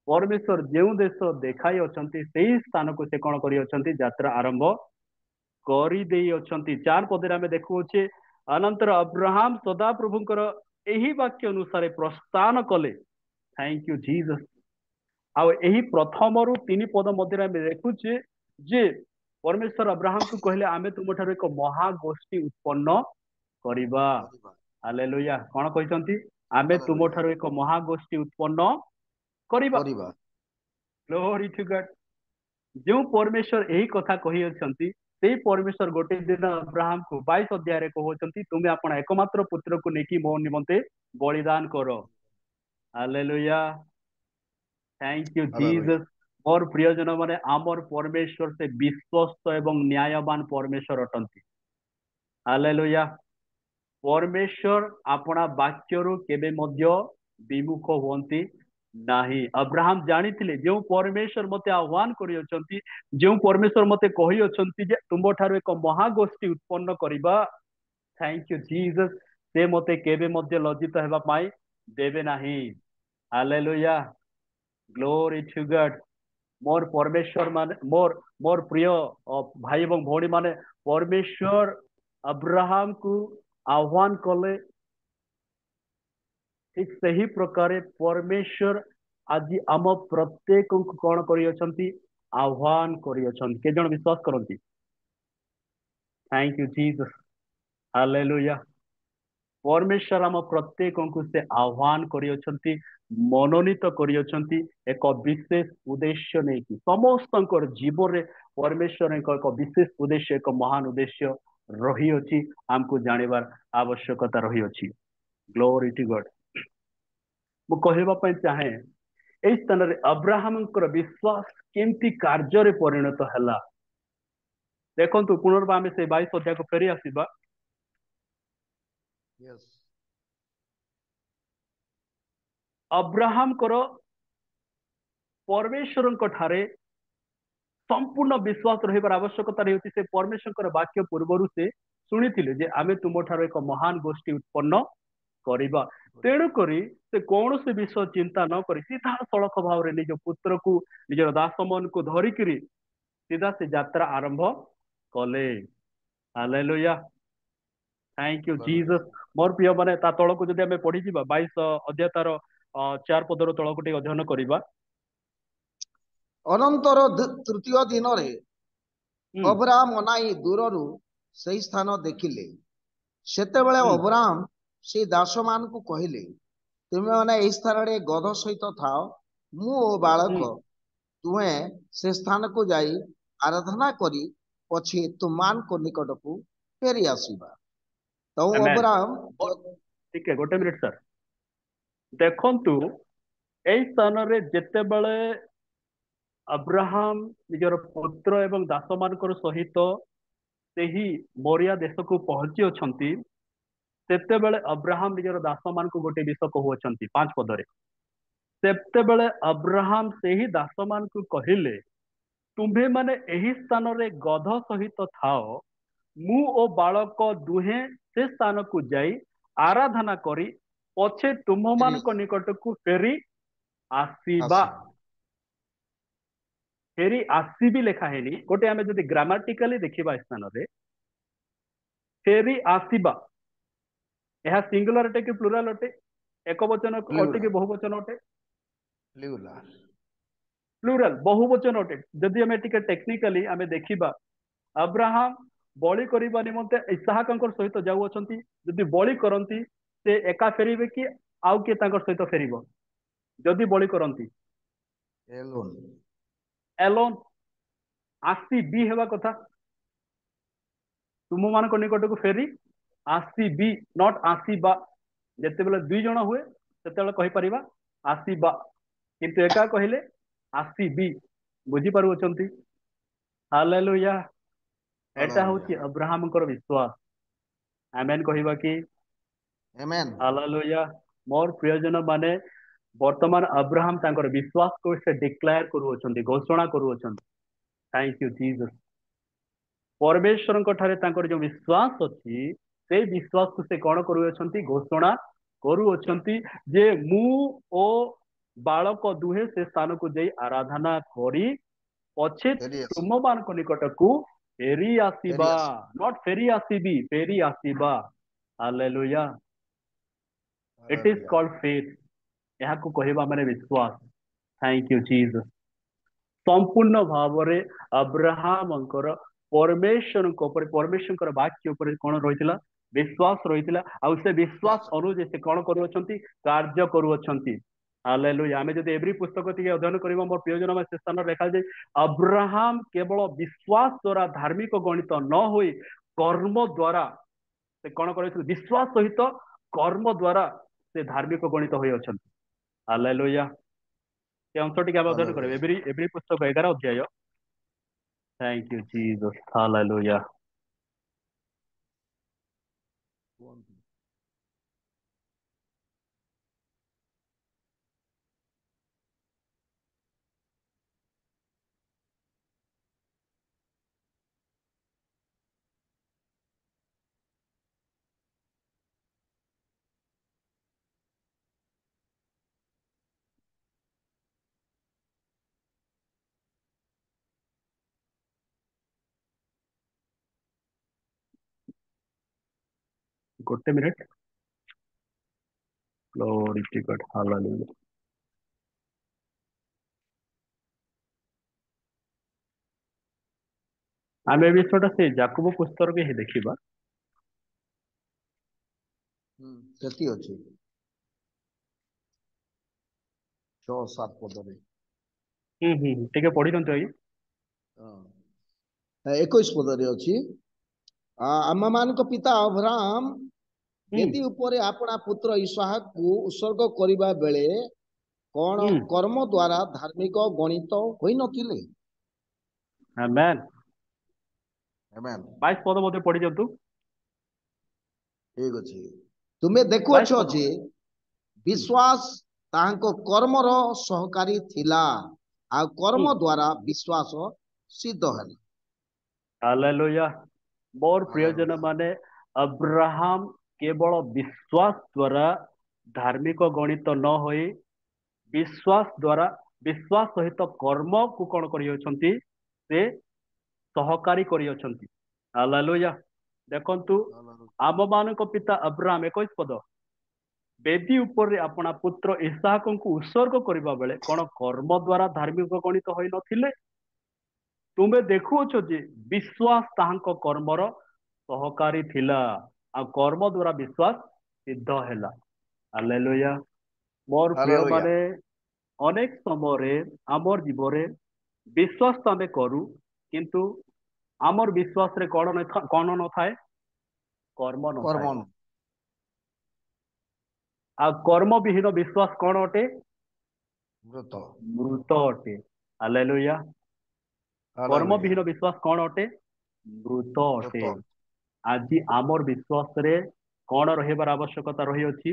परमेश्वर जेउ देश देखाई अछंती सेही स्थान को से कोन करि अछंती यात्रा आरंभ करी देई अछंती। 4 पदरे आमे देखुछे अनंतर अब्राहम सदा प्रभुଙ୍କର एही वाक्य अनुसार प्रस्थान कले। Thank you Jesus. आउ एही प्रथमरु 3 पद मध्यरे आमे देखुछे जे परमेश्वर अब्राहम को कहले आमे तुमठार एक महागोष्ठी उत्पन्न करिबा। हालेलुया। कोन कहिसंती आमे हालेलुया। तुमठार एक महागोष्ठी उत्पन्न करिबा। କରିବା। Glory to God. जो परमेश्वर यही कथा कही अछंती से परमेश्वर गोटे दिन अब्राहम को 22 अध्याय रे कहउछंती तुमे अपन एकमात्र पुत्र को नेकी मो निमंते बलिदान करो। हालेलुया। थैंक यू ହାଲେଲୁୟା। जीसस। मोर प्रियजन माने आमर परमेश्वर से विश्वस्त एवं न्यायवान परमेश्वर अटंती। हालेलुया। परमेश्वर अपना वाक्यरु केबे मध्य विमुख हुअंती नाही। अब्राहम जानी जो परमेश्वर मते आह्वान करि अछंती जो परमेश्वर मते कहि अछंती जे तुम ठारो एक महागोष्ठी उत्पन्न करिबा। Thank you Jesus. से मते केबे मध्य लज्जित हेबा पाई देबे नाही। हालेलुया। Glory to God. मोर परमेश्वर माने मोर मोर प्रिय भाई एवं भौणी माने परमेश्वर अब्राहम को आह्वान कले ठीक सही प्रकार परमेश्वर आज आम प्रत्येक को कौन करी आह्वान करी के जन विश्वास करती। Thank you Jesus. हालेलुया। परमेश्वर आम प्रत्येक को से आह्वान करियोछंती मनोनीत करियोछंती एक विशेष उद्देश्य नहीं कि समस्त जीवन रे परमेश्वर एक विशेष उद्देश्य एक महान उद्देश्य रही अछि हमको जानिबार आवश्यकता रही अछि ग्लोरी टू गॉड मु कहबा पई चाहे एई स्थान रे अब्राहम विश्वास केमती कार्य रे परिणत हला देखंतु पुनर्वा आमे से 22 अध्याय को फेरी आसीबा Yes. अब्राहम परमेश्वर ठारे संपूर्ण विश्वास रहिबार आवश्यकता रही से परमेश्वर वाक्य पूर्वर से शुणी जे आमे तुम ठार एक महान गोष्ठी उत्पन्न करिबा तेणु करी से कौन से विषय चिंता न करी सीधा सड़क भाव रे निज पुत्र को निजर दास मन को धरिकी सीधा से यात्रा आरंभ कले हालेलुया थैंक यू जीसस मोर प्रिय माने ता तळको जदि आमे पढि जिबा 22 अध्याय तार 4 पदर तळको टे अध्ययन करिबा अनंतर तृतीय दिन रे हम्म अब्राहम अनाई दूररू सही स्थान देखिले सेतेबेले हम्म अब्राहम से दास मान को कहले तुमे माने एई स्थान रे गध सहित थाओ मु ओ बालक हम्म तुमे से स्थान को जाई आराधना करी पछे तुमान को निकट को फेरी आसीबा तो आमेन अब्राहम ठीक है गोटे मिनिट सर देखंतु एई स्थान रे जेतेबेले अब्राहम निजर पुत्र एवं दास मानकर सहित सेही मोरिया देश को पहुंची अछंती सेतेबेले अब्राहम निजर दास मान को गोटे विषय कहउछंती 5 पदरे सेतेबेले अब्राहम सेही दास मान को कहिले तुम्भे माने एही स्थान रे गध सहित थाओ मु ओ बालक दुहे से स्थान को जाई आराधना करी पछे तुम मान को निकट को फेरी आसीबा फेरी आसीबी लेखा हेनी गोटे आमे जदि ग्रामाटिकली देखिबा स्थान रे फेरी आसीबा यह सिंगुलर अटे कि प्लुराल अटे एक वचन अटे कि बहुवचन अटे प्लुराल बहुवचन अटे जदि आमे टिके टेक्निकली आमे देखिबा अब्राहम बलि करिबा निमंते इसहाकंकर सहित जाउ अछंती जदि बलि करंती से एका फेरिबे कि आउ के तांकर सहित फेरिबो जदि बलि करंती एलोन आसी बी हेबा कथा तुम मान निकट को फेरी आसीबी नॉट आसीबा जेतेबेले दुई जण हुए सेतेबेले कहि परिबा आसीबा किंतु एका कहिले आसीबी बुझी पारुछंती हालेलुया एटा होची अब्राहम कर विश्वास आमेन कहिबा कि आमेन हालेलुया मोर प्रियजन माने वर्तमान अब्राहम तांकर विश्वास को से डिक्लेयर करूछंती घोषणा करूछंती थैंक यू जीसस परमेश्वर ठारे तांकर जो विश्वास अछि से विश्वास को से कौन करूछंती घोषणा करूछंती जे मु ओ बालक दुहे से स्थान को जाई आराधना करी पछे तुम मान को निकट को फेरी आसीबा नॉट फेरी आसीबी फेरी आसीबा हालेलुया इट इज कॉल्ड फेथ यह को कहबा माने विश्वास थैंक यू जीसस संपूर्ण भाव रे अब्राहम परमेश्वर परमेश्वर वाक्य ऊपर कौन रही विश्वास रही से विश्वास अनुजे से कौन करुछंती कार्य करुछंती हालेलुया आमे जदि एवरी पुस्तक टिके अध्ययन करिबा मोर प्रियजन में से स्थान लिखा जाय अब्राहम केवल विश्वास द्वारा धार्मिक गणित न होई कर्म द्वारा से कौन कर विश्वास सहित कर्म द्वारा से धार्मिक गणित होई अछंती हालेलुया ये अंश टिके आमे अध्ययन करिबा एवरी पुस्तक 11 अध्याय थैंक यू जीसस हालेलुया गोटे minute glory to God hallelujah आमे विषयटा से याकूब पुस्तक के ही देखिबा ସେଠି ଅଛି 6-7 ପଦରେ। ଟିକେ ପଢି ଦିଅନ୍ତୁ ଆଜ୍ଞା। 21 ପଦରେ ଅଛି, ଆମମାନଙ୍କ ପିତା ଅବ୍ରାହମ ବେଦୀ ଉପରେ ଆପଣା ପୁତ୍ର ଇସାହାକକୁ ଉତ୍ସର୍ଗ କରିବା ବେଳେ କଣ କର୍ମ ଦ୍ୱାରା ଧାର୍ମିକ ଗଣିତ ହୋଇନଥିଲେ? ଆମେନ୍। ଆମେନ୍। 22 ପଦ ମଧ୍ୟ ପଢି ଦିଅନ୍ତୁ। ଠିକ ଅଛି। ତୁମେ 22 ଦେଖୁଅଛ ପଦ। ଯେ ବିଶ୍ୱାସ ତାହାଙ୍କ କର୍ମର ସହକାରୀ ଥିଲା, ଆଉ କର୍ମ ଦ୍ୱାରା ବିଶ୍ୱାସ ସିଦ୍ଧ ହେଲା। ହାଲେଲୁୟା। ମୋର ପ୍ରିୟଜନ ହାଲେଲୁୟା। ମାନେ, ଅବ୍ରାହମ କେବଳ ବିଶ୍ୱାସ ଦ୍ୱାରା ଧାର୍ମିକ ଗଣିତ ନ ହୋଇ ବିଶ୍ୱାସ ସହିତ କର୍ମକୁ କଣ କରିଅଛନ୍ତି? ସେ ସହକାରୀ କରିଅଛନ୍ତି। ହାଲେଲୁୟା। ଦେଖନ୍ତୁ, ଆମମାନଙ୍କ ପିତା ଅବ୍ରାହମ 21 ପଦ ବେଦୀ ଉପରେ ଆପଣା ପୁତ୍ର ଇସାହାକଙ୍କୁ ଉତ୍ସର୍ଗ କରିବା ବେଳେ କଣ କର୍ମ ଦ୍ୱାରା ଧାର୍ମିକ ଗଣିତ ହୋଇନଥିଲେ? ତୁମେ ଦେଖୁଅଛ ଯେ ବିଶ୍ୱାସ ତାହାଙ୍କ କର୍ମର ସହକାରୀ ଥିଲା, ଆଉ କର୍ମ ଦ୍ୱାରା ବିଶ୍ୱାସ ସିଦ୍ଧ ହେଲା। ହାଲେଲୁୟା। ମୋର ପ୍ରିୟ ହାଲେଲୁୟା। ମାନେ, ଅନେକ ସମୟରେ ଆମର ଜୀବନରେ ବିଶ୍ୱାସ ତ ଆମେ କରୁ, କିନ୍ତୁ ଆମର ବିଶ୍ୱାସରେ କଣ ନଥାଏ? କର୍ମ କର୍ମ ନଥାଏ। ଆଉ କର୍ମ ବିହୀନ ବିଶ୍ୱାସ କଣ ଅଟେ? ମୃତ। ମୃତ ଅଟେ। ହାଲେଲୁୟା। କର୍ମ ହାଲେଲୁୟା। ବିହୀନ ବିଶ୍ୱାସ କଣ ଅଟେ? ମୃତ ଅଟେ। ମୃତ। ଆଜି ଆମର ବିଶ୍ୱାସରେ କଣ ରହିବାର ଆବଶ୍ୟକତା ରହିଅଛି?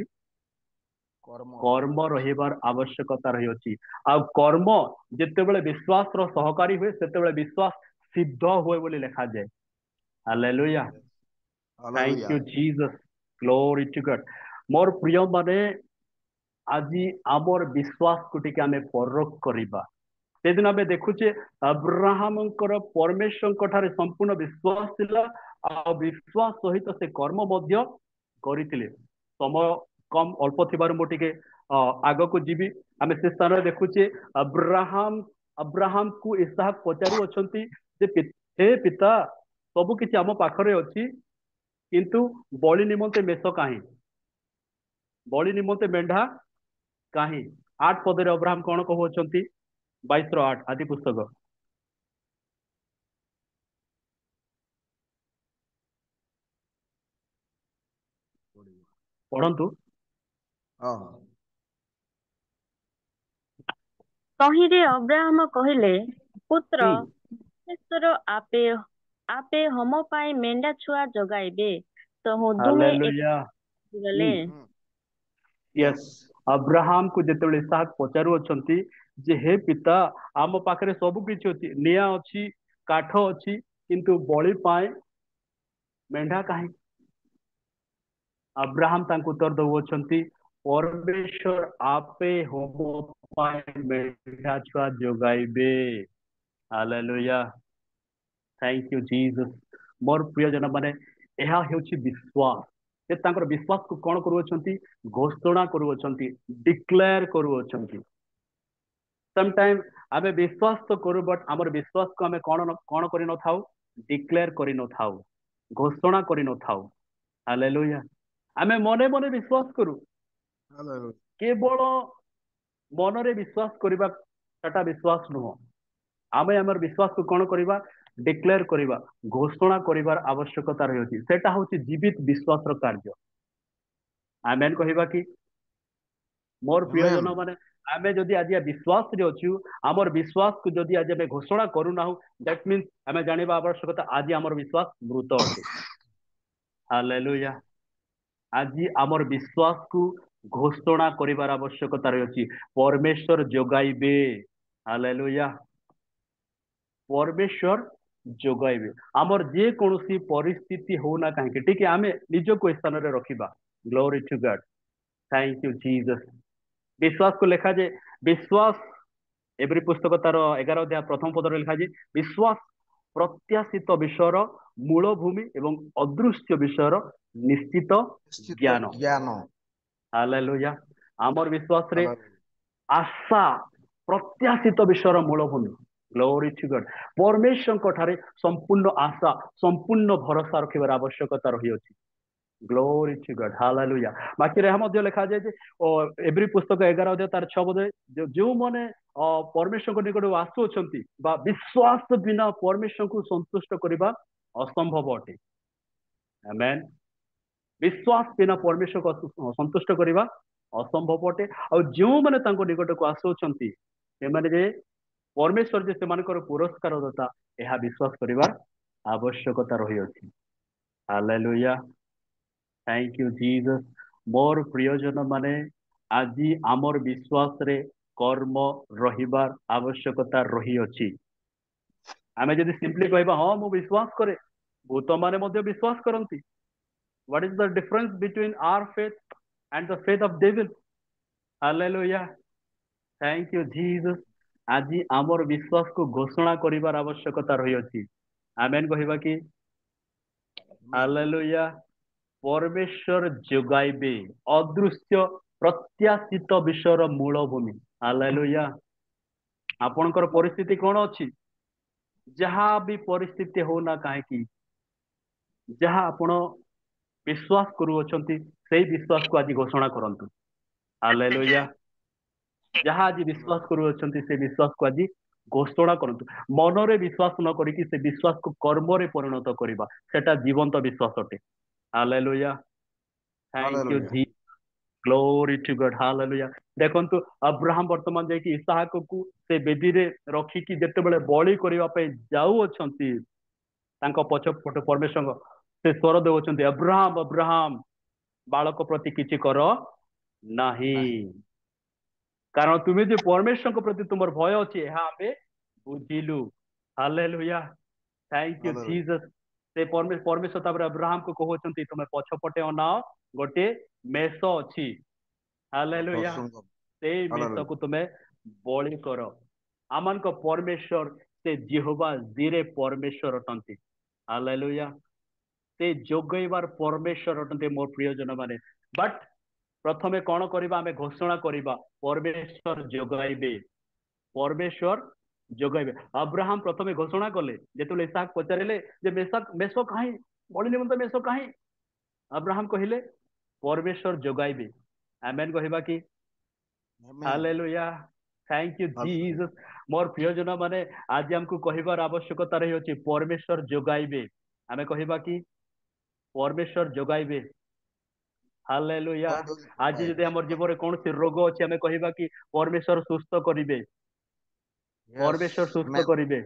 କର୍ମ ରହିବାର ଆବଶ୍ୟକତା ରହିଅଛି। ଆଉ କର୍ମ ଯେତେବେଳେ ବିଶ୍ୱାସର ସହକାରୀ ହୁଏ, ସେତେବେଳେ ବିଶ୍ୱାସ ସିଦ୍ଧ ହୁଏ ବୋଲି ଲେଖାଯାଏ। ହାଲେଲୁୟା। ଥ୍ୟାଙ୍କ ହାଲେଲୁୟା। You Jesus. Glory to God. ମୋର ପ୍ରିୟ ମାନେ, ଆଜି ଆମର ବିଶ୍ୱାସକୁ ଟିକେ ଆମେ ପରଖ କରିବା। ସେଦିନ ଆମେ ଦେଖୁଛେ ଅବ୍ରାହମଙ୍କର ପରମେଶ୍ୱରଙ୍କ ଠାରେ ସମ୍ପୂର୍ଣ୍ଣ ବିଶ୍ୱାସ ଥିଲା, ଆଉ ବିଶ୍ୱାସ ସହିତ ସେ କର୍ମ ମଧ୍ୟ କରିଥିଲେ। ସମୟ କମ ଅଳ୍ପ ଥିବାରୁ ମୁଁ ଟିକେ ଆଗକୁ ଯିବି। ଆମେ ସେ ସ୍ଥାନରେ ଦେଖୁଛେ ଅବ୍ରାହମକୁ ଇସାହାକ ପଚାରୁଅଛନ୍ତି ଯେ, ହେ ପିତା, ସବୁ କିଛି ଆମ ପାଖରେ ଅଛି, କିନ୍ତୁ ବଳି ନିମନ୍ତେ ମେଷ କାହିଁ? ବଳି ନିମନ୍ତେ ମେଣ୍ଢା କାହିଁ? 8 ପଦରେ ଅବ୍ରାହମ କଣ କହୁଅଛନ୍ତି? 22:8 ଆଦି ପୁସ୍ତକ ପଢନ୍ତୁ। ତହିଁରେ ଅବ୍ରାହମ କହିଲେ, ପୁତ୍ର, ପରମେଶ୍ୱର ଆପେ ହୋମ ପାଇଁ ମେଣ୍ଢା ଛୁଆ ଜଗାଇବେ। ତହୁଁ ଦୁହେଁ ହାଲେଲୁୟା। ଗଲେ। ୟେସ୍। ଅବ୍ରାହମକୁ ଯେତେବେଳେ ଇସାହାକ ପଚାରୁଅଛନ୍ତି ଯେ, ହେ ପିତା, ଆମ ପାଖରେ ସବୁ କିଛି ଅଛି, ନିଆଁ ଅଛି, କାଠ ଅଛି, କିନ୍ତୁ ବଳି ପାଇଁ ମେଣ୍ଢା କାହିଁ? ଅବ୍ରାହମ ତାଙ୍କୁ ଉତ୍ତର ଦେଉଅଛନ୍ତି, ପରମେଶ୍ୱର ଆପେ ହୋମ ପାଇଁ ମେଣ୍ଢା ଛୁଆ ଯୋଗାଇବେ। ହାଲେଲୁୟା। Thank you Jesus. ମୋର ପ୍ରିୟଜନ ମାନେ, ଏହା ହେଉଛି ବିଶ୍ୱାସ। ସେ ତାଙ୍କର ବିଶ୍ୱାସକୁ କଣ କରୁଅଛନ୍ତି? ଘୋଷଣା କରୁଅଛନ୍ତି, ଡିକ୍ଲେୟାର କରୁଅଛନ୍ତି। ସମଟାଇମ୍ ଆମେ ବିଶ୍ୱାସ ତ କରୁ, ବଟ୍ ଆମର ବିଶ୍ୱାସକୁ ଆମେ କଣ କରିନଥାଉ? ଡିକ୍ଲେୟାର କରିନଥାଉ, ଘୋଷଣା କରିନଥାଉ। ହାଲେଲୁୟା। ଆମେ ମନେ ମନେ ବିଶ୍ୱାସ କରୁ, କେବଳ ମନରେ ବିଶ୍ୱାସ କରିବା ସେଟା ବିଶ୍ୱାସ ନୁହଁ। ଆମେ ଆମର ବିଶ୍ୱାସକୁ କଣ କରିବା? ଡିକ୍ଲେୟାର କରିବା, ଘୋଷଣା କରିବାର ଆବଶ୍ୟକତା ରହିଛି। ସେଟା ହଉଛି ଜୀବିତ ବିଶ୍ୱାସର କାର୍ଯ୍ୟ। ଆମେନ୍ କହିବା କି? ମୋର ପ୍ରିୟଜନ ମାନେ, ଆମେ ଯଦି ଆଜି ବିଶ୍ୱାସରେ ଅଛୁ, ଆମର ବିଶ୍ୱାସକୁ ଯଦି ଆଜି ଆମେ ଘୋଷଣା କରୁନାହୁଁ, ଦ୍ୟାଟ ମିନ୍ସ ଆମେ ଜାଣିବା ଆବଶ୍ୟକତା ଆଜି ଆମର ବିଶ୍ୱାସ ମୃତ ଅଟେ। ହାଲେଲୁୟା। ଆଜି ଆମର ବିଶ୍ୱାସକୁ ଘୋଷଣା କରିବାର ଆବଶ୍ୟକତା ରହିଛି। ପରମେଶ୍ୱର ଯୋଗାଇବେ। ହାଲେଲୁୟା। ପରମେଶ୍ୱର ଯୋଗାଇବେ। ଆମର ଯେକୌଣସି ପରିସ୍ଥିତି ହଉନା କାହିଁକି, ଟିକେ ଆମେ ନିଜକୁ ଏ ସ୍ଥାନରେ ରଖିବା। Glory to God. Thank you Jesus. ବିଶ୍ୱାସକୁ ଲେଖାଯାଏ, ବିଶ୍ୱାସ ଏଭ୍ରି ପୁସ୍ତକ ତାର 11 ଅଧ୍ୟାୟ ପ୍ରଥମ ପଦରେ ଲେଖାଯାଏ, ବିଶ୍ୱାସ ପ୍ରତ୍ୟାଶିତ ବିଷୟର ମୂଳ ଭୂମି ଏବଂ ଅଦୃଶ୍ୟ ବିଷୟର ନିଶ୍ଚିତ ଜ୍ଞାନ। ହାଲେଲୁୟା। ଆମର ବିଶ୍ୱାସରେ ଆଶା ପ୍ରତ୍ୟାଶିତ ବିଷୟର ମୂଳ ଭୂମି। ଗ୍ଲୋରି ଟୁ ଗଡ୍। ପରମେଶ୍ୱରଙ୍କ ଠାରେ ସମ୍ପୂର୍ଣ୍ଣ ଆଶା, ସମ୍ପୂର୍ଣ୍ଣ ଭରସା ରଖିବାର ଆବଶ୍ୟକତା ରହିଅଛି। Glory to God. Hallelujah. ବାକିରେ ଏହା ମଧ୍ୟ ଲେଖାଯାଏ ଯେ ଏବ୍ରି ପୁସ୍ତକ 11 ଅଧ୍ୟାୟ ତାର 6 ପଦରେ ଯେଉଁମାନେ ପରମେଶ୍ୱରଙ୍କ ନିକଟକୁ ଆସୁଅଛନ୍ତି ବା ବିଶ୍ୱାସ ବିନା ପରମେଶ୍ୱରଙ୍କୁ ସନ୍ତୁଷ୍ଟ କରିବା ଅସମ୍ଭବ ଅଟେ। ଆମେନ୍। ବିଶ୍ୱାସ ବିନା ପରମେଶ୍ୱରକୁ ସନ୍ତୁଷ୍ଟ କରିବା ଅସମ୍ଭବ ଅଟେ। ଆଉ ଯେଉଁମାନେ ତାଙ୍କ ନିକଟକୁ ଆସୁଅଛନ୍ତି ସେମାନେ ଯେ ପରମେଶ୍ୱର ଯେ ସେମାନଙ୍କର ପୁରସ୍କାର ଦାତା ଏହା ବିଶ୍ୱାସ କରିବାର ଆବଶ୍ୟକତା ରହିଅଛି। ହାଲେଲୁୟା। Thank you, Jesus. ମୋର ପ୍ରିୟଜନ ମାନେ ଆଜି ଆମର ବିଶ୍ୱାସରେ କର୍ମ ରହିବାର ଆବଶ୍ୟକତା ରହିଅଛି। ଆମେ ଯଦି ସିମ୍ପଲି କହିବା ହଁ ମୁଁ ବିଶ୍ୱାସ କରେ, ଭୂତମାନେ ମଧ୍ୟ ବିଶ୍ୱାସ କରନ୍ତି। What is the difference between our faith and the faith of devil? Hallelujah. Thank you, Jesus. ଆଜି ଆମର ବିଶ୍ୱାସକୁ ଘୋଷଣା କରିବାର ଆବଶ୍ୟକତା ରହିଅଛି। ଆମେନ୍ କହିବା କି? ହାଲେଲୁୟା। ପରମେଶ୍ୱର ଯୋଗାଇବେ ଅଦୃଶ୍ୟ ପ୍ରତ୍ୟାଶିତ ବିଷୟର ମୂଳ ଭୂମି। ହାଲେଲୁୟା। ଆପଣଙ୍କର ପରିସ୍ଥିତି କଣ ଅଛି? ଯାହା ବି ପରିସ୍ଥିତି ହଉନା କାହିଁକି, ଯାହା ଆପଣ ବିଶ୍ୱାସ କରୁଅଛନ୍ତି ସେଇ ବିଶ୍ୱାସକୁ ଆଜି ଘୋଷଣା କରନ୍ତୁ। ହାଲେଲୁୟା। ଯାହା ଆଜି ବିଶ୍ୱାସ କରୁଅଛନ୍ତି ସେ ବିଶ୍ୱାସକୁ ଆଜି ଘୋଷଣା କରନ୍ତୁ। ମନରେ ବିଶ୍ୱାସ ନ କରିକି ସେ ବିଶ୍ୱାସକୁ କର୍ମରେ ପରିଣତ କରିବା, ସେଟା ଜୀବନ୍ତ ବିଶ୍ୱାସ ଅଟେ। Hallelujah. Thank you, Hallelujah. Jesus. Glory to God. Hallelujah. ଦେଖନ୍ତୁ ଅବ୍ରାହମ ବର୍ତ୍ତମାନ ଯାଇକି ଇସାହାକକୁ ସେ ବେଦୀରେ ରଖିକି ଯେତେବେଳେ ବଳି କରିବା ପାଇଁ ଯାଉଅଛନ୍ତି, ତାଙ୍କ ପଛପଟେ ପରମେଶ୍ୱର ସେ ସ୍ୱର ଦେଉଛନ୍ତି, ଅବ୍ରାହମ ଅବ୍ରାହମ ବାଳକ ପ୍ରତି କିଛି କର ନାହିଁ, କାରଣ ତୁମେ ଯେ ପରମେଶ୍ୱରଙ୍କ ପ୍ରତି ତୁମର ଭୟ ଅଛି ଏହା ଆମେ ବୁଝିଲୁ। Hallelujah. Thank you, Hallelujah. Jesus. ସେ ପରମେଶ୍ୱର ତାପରେ ଅବ୍ରାହମକୁ କହୁଛନ୍ତି ତୁମେ ପଛପଟେ ଅନାଅ, ଗୋଟେ ମେଷ ଅଛି। ହାଲେଲୁୟା। Hallelujah. ସେଇ Hallelujah. ମେଷକୁ ତୁମେ ବଳି କର। ଆମମାନଙ୍କ ପରମେଶ୍ୱର ସେ ଜିହୋବା ଜିରେ ପରମେଶ୍ୱର ଅଟନ୍ତି। ହାଲେଲୁୟା। ସେ ଯୋଗେଇବାର ପରମେଶ୍ୱର ଅଟନ୍ତି ମୋ ପ୍ରିୟଜନ ମାନେ। ବଟ୍ ପ୍ରଥମେ କଣ କରିବା? ଆମେ ଘୋଷଣା କରିବା ପରମେଶ୍ୱର ଯୋଗାଇବେ, ପରମେଶ୍ୱର ଯୋଗାଇବେ। ଅବ୍ରାହମ ପ୍ରଥମେ ଘୋଷଣା କଲେ, ଯେତେବେଳେ ଇସାକ ପଚାରିଲେ ଯେ ମେଷ କାହିଁ ବଳି ନିମନ୍ତେ ମେଷ କାହିଁ, ଅବ୍ରାହମ କହିଲେ ପରମେଶ୍ୱର ଯୋଗାଇବେ। ଆମେନ୍ କହିବା କି? Amen. Hallelujah. Thank you Hallelujah. Jesus. ମୋର ପ୍ରିୟଜନ ମାନେ ଆଜି ଆମକୁ କହିବାର ଆବଶ୍ୟକତା ରହିଅଛି ପରମେଶ୍ୱର ଯୋଗାଇବେ। ଆମେ କହିବା କି ପରମେଶ୍ୱର ଯୋଗାଇବେ। ହାଲେଲୁୟା। God will ଆଜି provide. ଯଦି ଆମର ଜୀବନରେ କୌଣସି ରୋଗ ଅଛି ଆମେ କହିବା କି ପରମେଶ୍ୱର ସୁସ୍ଥ କରିବେ, ପରମେଶ୍ୱର Yes. ସୁସ୍ଥ Amen. କରିବେ।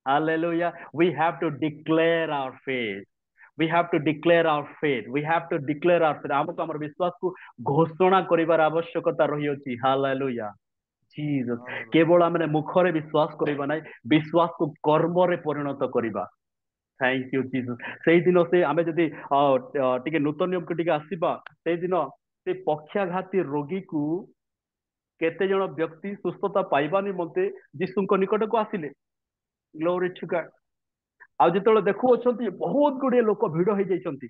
Hallelujah. We have to declare our faith. We have to declare our faith. We have to declare our faith. ଆମକୁ ଆମର ବିଶ୍ୱାସକୁ ଘୋଷଣା କରିବାର ଆବଶ୍ୟକତା ରହିଅଛି। Hallelujah. Jesus. Hallelujah. କେବଳ ଆମେ ମୁଖରେ ବିଶ୍ୱାସ କରିବା ନାହିଁ, ବିଶ୍ୱାସକୁ କର୍ମରେ ପରିଣତ କରିବା। Thank you, Jesus. ସେଇଦିନ ସେ ଆମେ ଯଦି ଟିକେ ନୂତନ ନିୟମକୁ ଟିକେ ଆସିବା, ସେଇଦିନ ସେ ପକ୍ଷାଘାତୀ ରୋଗୀକୁ କେତେ ଜଣ ବ୍ୟକ୍ତି ସୁସ୍ଥତା ପାଇବା ନିମନ୍ତେ ଯୀଶୁଙ୍କ ନିକଟକୁ ଆସିଲେ। Glory to God. ଆଉ ଯେତେବେଳେ ଦେଖୁଅଛନ୍ତି ବହୁତ ଗୁଡିଏ ଲୋକ ଭିଡ ହେଇଯାଇଛନ୍ତି,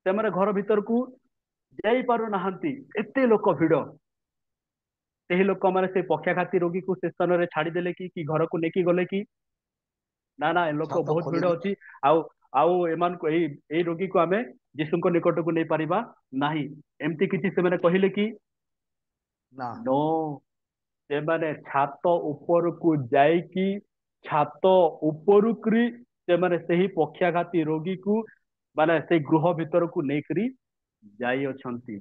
ସେମାନେ ଘର ଭିତରକୁ ଯାଇପାରୁନାହାନ୍ତି, ଏତେ ଲୋକ ଭିଡ। ସେହି ଲୋକମାନେ ସେ ପକ୍ଷାଘାତୀ ରୋଗୀକୁ ସେ ସ୍ଥାନରେ ଛାଡିଦେଲେ କି ଘରକୁ ନେଇକି ଗଲେ କି? ନା ନା, ଏ ଲୋକ ଛାତ ବହୁତ ଭିଡ ଖୋଲିଦେଲେ। ଅଛି, ଆଉ ଆଉ ଏମାନଙ୍କୁ ଏଇ ରୋଗୀକୁ ଆମେ ଯୀଶୁଙ୍କ ନିକଟକୁ ନେଇପାରିବା ନାହିଁ, ଏମିତି କିଛି ସେମାନେ କହିଲେ କି? ନା। नो। ସେମାନେ ଛାତ ଉପରକୁ ଯାଇକି ଛାତ ଉପରକୁ ସେମାନେ ସେହି ପକ୍ଷାଘାତୀ ରୋଗୀକୁ ମାନେ ସେଇ ଗୃହ ଭିତରକୁ ନେଇକରି ଯାଇଅଛନ୍ତି।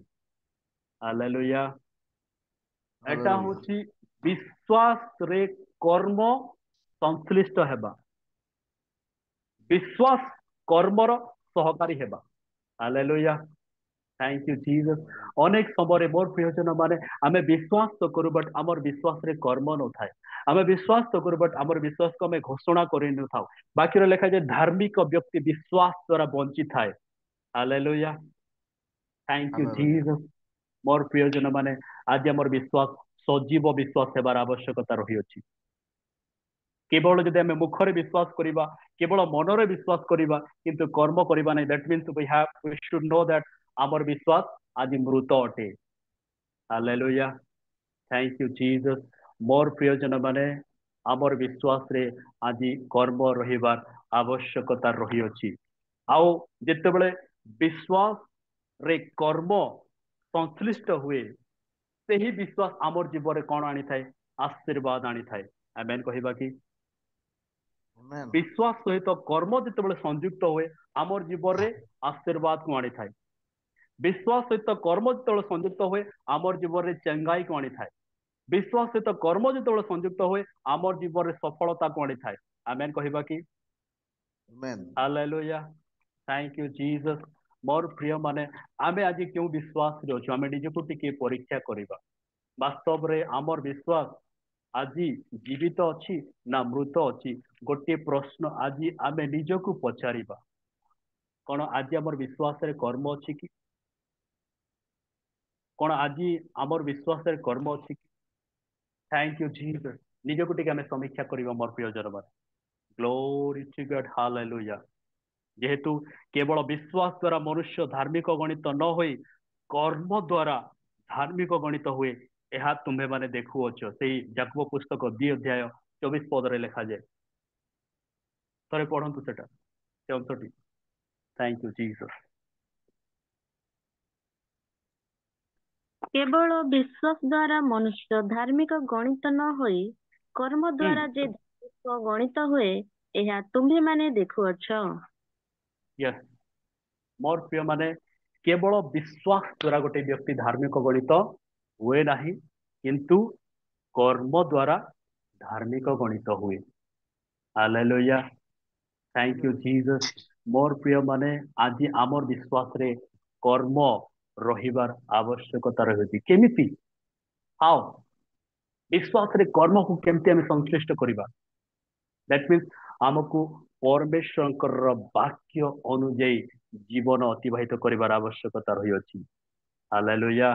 ହାଲେଲୁୟା। ଏଟା Hallelujah. ହଉଛି ବିଶ୍ୱାସରେ କର୍ମ ସଂଶ୍ଳିଷ୍ଟ ହେବା, ବିଶ୍ୱାସ କର୍ମର ସହକାରୀ ହେବା। ହାଲେଲୁୟା। Thank you Jesus. ଅନେକ ସମୟରେ ମୋର ପ୍ରିୟଜନ ମାନେ ଆମେ ବିଶ୍ୱାସ ତ କରୁ, ବଟ୍ ଆମର ବିଶ୍ୱାସରେ କର୍ମ ନଥାଏ। ଆମେ ବିଶ୍ୱାସ ତ କରୁ, ବଟ୍ ଆମର ବିଶ୍ୱାସକୁ ଆମେ ଘୋଷଣା କରିନଥାଉ। ବାକ୍ୟରେ ଲେଖାଯାଏ ଧାର୍ମିକ ବ୍ୟକ୍ତି ବିଶ୍ୱାସ ଦ୍ୱାରା ବଞ୍ଚିଥାଏ। ହାଲେଲୁୟା। Thank you Hallelujah. ଜିସସ୍। ମୋର ପ୍ରିୟଜନ ମାନେ ଆଜି ଆମର ବିଶ୍ୱାସ ସଜୀବ ବିଶ୍ୱାସ ହେବାର ଆବଶ୍ୟକତା ରହିଅଛି। କେବଳ ଯଦି ଆମେ ମୁଖରେ ବିଶ୍ୱାସ କରିବା, କେବଳ ମନରେ ବିଶ୍ୱାସ କରିବା, କିନ୍ତୁ କର୍ମ କରିବା ନାହିଁ, that means we should know that ଆମର ବିଶ୍ୱାସ ଆଜି ମୃତ ଅଟେ। ହାଲେଲୁୟା। Thank you Jesus. ମୋର ପ୍ରିୟଜନ ମାନେ ଆମର ବିଶ୍ୱାସରେ ଆଜି କର୍ମ ରହିବାର ଆବଶ୍ୟକତା ରହିଅଛି। ଆଉ ଯେତେବେଳେ विश्वास रे कर्म संश्लिष्ट हुए से ही विश्वास आमर जीवन कौन आनी थाए आशीर्वाद आनी थाए आमेन कहबा कि Amen. विश्वास सहित कर्म जिते संयुक्त हुए आमर जीवन रे आशीर्वाद को आनी थाए विश्वास सहित कर्म जिते संयुक्त हुए आमर जीवन रे चंगाई को आनी थाए विश्वास सहित कर्म जिते संयुक्त हुए आमर जीवन रे सफलता को आनी थाए आमेन कहबा कि Amen. हालेलुया थैंक यू जीसस मोर प्रिय माने आमे आज क्यों विश्वास रे अछु आमे निजको टिके परीक्षा करिबा वास्तव रे आमर विश्वास आज जीवित अछि ना मृत अछि गोटे प्रश्न आज आमे निजको पचारिबा कोन आज आमर विश्वास रे कर्म अछि कि कोन आज आमर विश्वास रे कर्म अछि कि थैंक यू जीसस निजको टिके आमे समीक्षा करिबा मोर प्रिय जनवा ग्लोरी टू गॉड हालेलुया जेहेतु केवल विश्वास द्वारा मनुष्य धार्मिक गणित न होई कर्म द्वारा धार्मिक गणित हुए यह तुम्हें माने देखुअछ से याकूब पुस्तक 2 अध्याय 24 पद रे लिखा जाए थरे पढ़ंतु सेटा से अंशटी थैंक यू जीसस केवल विश्वास द्वारा मनुष्य धार्मिक गणित न होई कर्म द्वारा जे धार्मिक गणित हुए यह तुम्हें माने देखुअछ यस मोर प्रिय माने केवल विश्वास द्वारा गोटे व्यक्ति धार्मिक गणित हुए नहीं किंतु कर्म द्वारा धार्मिक गणित हुए हालेलुया थैंक यू जीसस मोर प्रिय माने आज आमर विश्वास रे कर्म रहिबार आवश्यकता रही केमिति हाउ विश्वास रे कर्म को केमती हमें संश्लिष्ट करिबा दैट मीन्स हमको परमेश्वर वाक्य अनुଯାयी जीवन अतिबाहित करिबार आवश्यकता रही अछि हालेलुया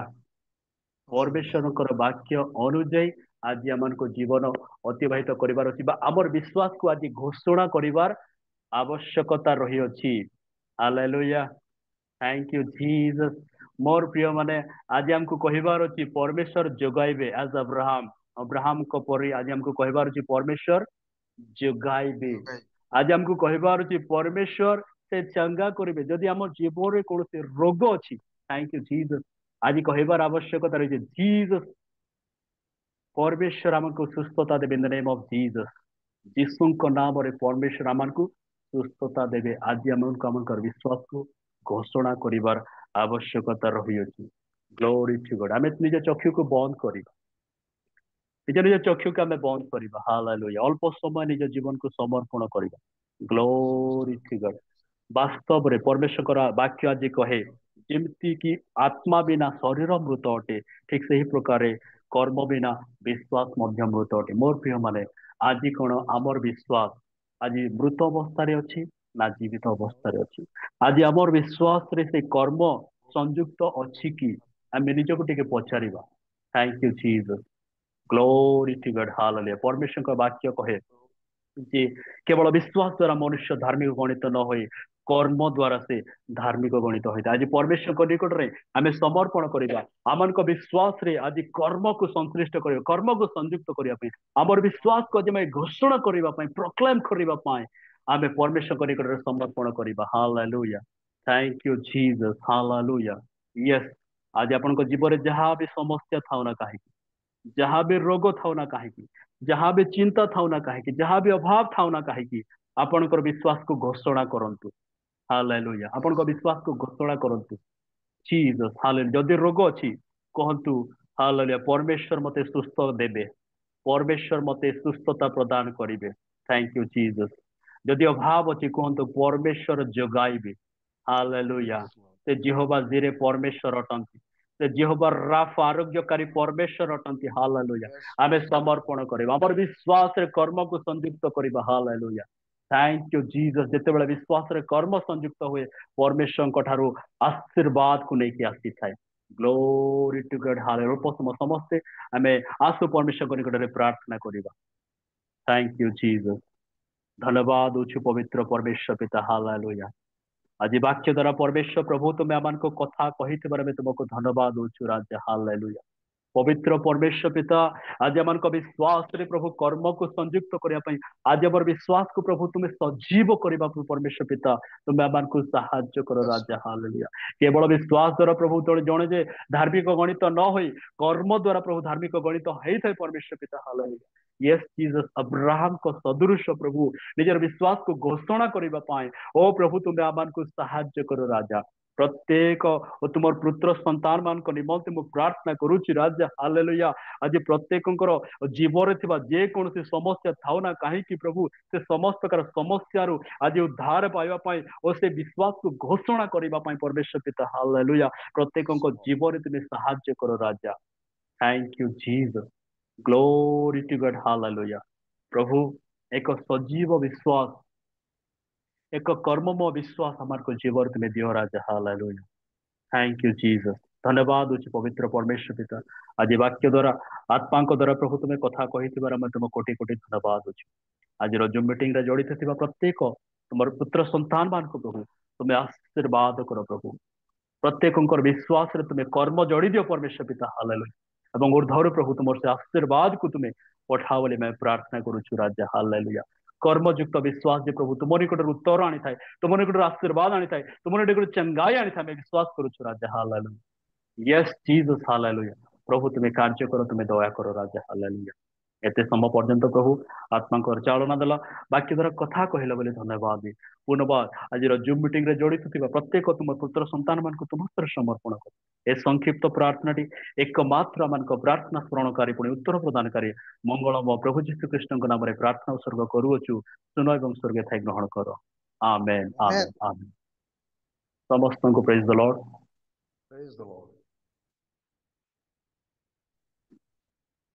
परमेश्वर वाक्य अनुଯାयी आज हमको जीवन अतिबाहित करिबार अछि बा हमर विश्वास को आज घोषणा करिबार आवश्यकता रही अछि हालेलुया थैंक यू जीसस मोर प्रिय माने आज हमको कहिबार अछि परमेश्वर जोगाइबे एज अब्राहम को परि आज हमको कहिबार अछि परमेश्वर जोगाइबे आज हमको कहिबार अछि परमेश्वर से चंगा करिबे जदि हम जीवन रे कोनोसी रोग अछि थैंक यू जीसस आज कहिबार आवश्यकता रही जीसस परमेश्वर हमको सुस्थता देबे in the name of Jesus Yishu नाम रे परमेश्वर हमको सुस्थता देबे आज हमको विश्वास को घोषणा करिबार आवश्यकता रही अछि ग्लोरी टू गॉड आमे निज चक्षु को बंद करिबा निज निज चक्षु को आमे बंद करिबा हालेलुया अल्प समय निज जीवन को समर्पण करिबा ग्लोरी टू गॉड वास्तव रे परमेश्वर वाक्य आज कहे जेमती कि आत्मा बिना शरीर मृत अटे ठीक सही प्रकार कर्म बिना विश्वास मध्य मृत अटे मोर प्रिय माने आज कौन आमर विश्वास आज मृत अवस्था अच्छी ना जीवित अवस्था अच्छी आज आमर विश्वास रे से कर्म संयुक्त अच्छी कि आम निजको टिके पचारिबा thank you Jesus glory to God हालेलुया परमेश्वर का वाक्य कहे जे केवल विश्वास द्वारा मनुष्य धार्मिक गणित न होई कर्म द्वारा से धार्मिक गणित होता आज परमेश्वर निकट रे आमे समर्पण करिबा आमन को विश्वास रे आज कर्म को संश्लिष्ट करिबा कर्म को संयुक्त करिबा पई हमर विश्वास को जे घोषणा करिबा पई प्रोक्लेम करिबा पई आमे परमेश्वर निकट रे समर्पण करिबा hallelujah thank you Jesus hallelujah yes आज आपन को जीवन रे जहां भी समस्या थाउ ना काहे जहां भी रोग थाउ ना काहे जहां भी चिंता थाउ ना काहे जहां भी अभाव थाउ ना काहे आपनकर विश्वास को घोषणा करंतु हालेलुया आपनकर विश्वास को घोषणा करंतु जीसस हालेलुया जदि रोग अछि कहंतु हालेलुया परमेश्वर मते सुस्थ देबे परमेश्वर मते सुस्थता प्रदान करिवे थैंक यू जीसस जदि अभाव अछि कहंतु परमेश्वर जोगाइबे हालेलुया से जेहोवा जिरे परमेश्वर अटंती से जेहोवा राफ आरोग्यकारी परमेश्वर अटंती हालेलुया आमे समर्पण करिबा हमर विश्वास रे कर्म को संयुक्त करिबा हालेलुया थैंक यू जीसस जेते बेले विश्वास रे कर्म संयुक्त हुए परमेश्वर को ठारो आशीर्वाद को लेके आसी थाए ग्लोरी टू गॉड हालेलुया समस्ते आमे आसु परमेश्वर को निकट रे प्रार्थना करिबा थैंक यू जीसस धन्यवाद उच्च पवित्र परमेश्वर पिता हालेलुया आज वाक्य द्वारा परमेश्वर प्रभु तुम्हें आमान को कथा कही तुमको धन्यवाद उच्च राज्य हालेलुया पवित्र परमेश्वर पिता आज आम विश्वास रे प्रभु कर्म को संयुक्त करने आज आम विश्वास को प्रभु तुम्हें सजीव करने परमेश्वर पिता तुम्हें आम को साहाय्य कर राजा हालेलुया केवल विश्वास द्वारा प्रभु तो जड़े जे धार्मिक गणित न हो कर्म द्वारा प्रभु धार्मिक गणित होता है परमेश्वर पिता हालेलुया यस जीसस अब्राहम को सदृश प्रभु निजर विश्वास को घोषणा करने ओ प्रभु तुम्हें आम को साहाय्य कर राजा प्रत्येक तुम पुत्र संतान मान निमंते मु प्रार्थना करुच्ची राजा हालेलुया आज प्रत्येक जीवन जे कौन समस्या थाउ ना कहीं प्रभु से समस्त प्रकार समस्या आज उद्धार पाइबापी और से विश्वास को घोषणा करने परमेश्वर पिता हालेलुया प्रत्येक जीवन तुम्हें साहाय्य कर राजा thank you Jesus glory to God हालेलुया प्रभु एक सजीव विश्वास एक कर्ममय विश्वास हमारे जीवन तुम्हें दियो राजा हालेलुया थैंक यू जीसस धन्यवाद होची पवित्र परमेश्वर पिता आज वाक्य द्वारा आत्मा द्वारा प्रभु तुम्हें कथा कही तुम कोटि कोटि धन्यवाद होची आज जूम मीटिंग रे जड़ित थिबा प्रत्येक तुम पुत्र संतान मान को प्रभु तुम्हें आशीर्वाद कर प्रभु प्रत्येक विश्वास रे तुम्हें कर्म जोड़ी दियो परमेश्वर पिता हालेलुया एवं ऊर्ध्वर प्रभु तुम से आशीर्वाद को तुम्हें पठाओ बोली मैं प्रार्थना करुछु राजा हालेलुया कर्मयुक्त विश्वास जे प्रभु तुम निकट उत्तर आनी थाए तुम निकट आशीर्वाद आनी थाए तुम निकट चंगाई आनी थाए मैं विश्वास करुछु राजा हालेलुया यस जीसस हालेलुया प्रभु तुम्हें कार्य करो तुम्हें दया करो राजा हालेलुया एते समय पर्यंत प्रभु आत्मा चालना देला बाकी द्वारा कथा कहला बोले धन्यवाद पुनर्बार आज जूम मीटिंग रे जड़ित थिबा प्रत्येक तुम पुत्र संतान मान को तुम समर्पण कर ए संक्षिप्त प्रार्थनाटी एकमात्र मान प्रार्थना स्मरणकारी पुणी उत्तर प्रदानकारी मंगलम प्रभु जीशु कृष्ण नाम रे प्रार्थना उत्सर्ग करूछु सुन एवं स्वर्ग थाई ग्रहण कर आमेन आमेन आमेन समस्त को प्रेज द लॉर्ड।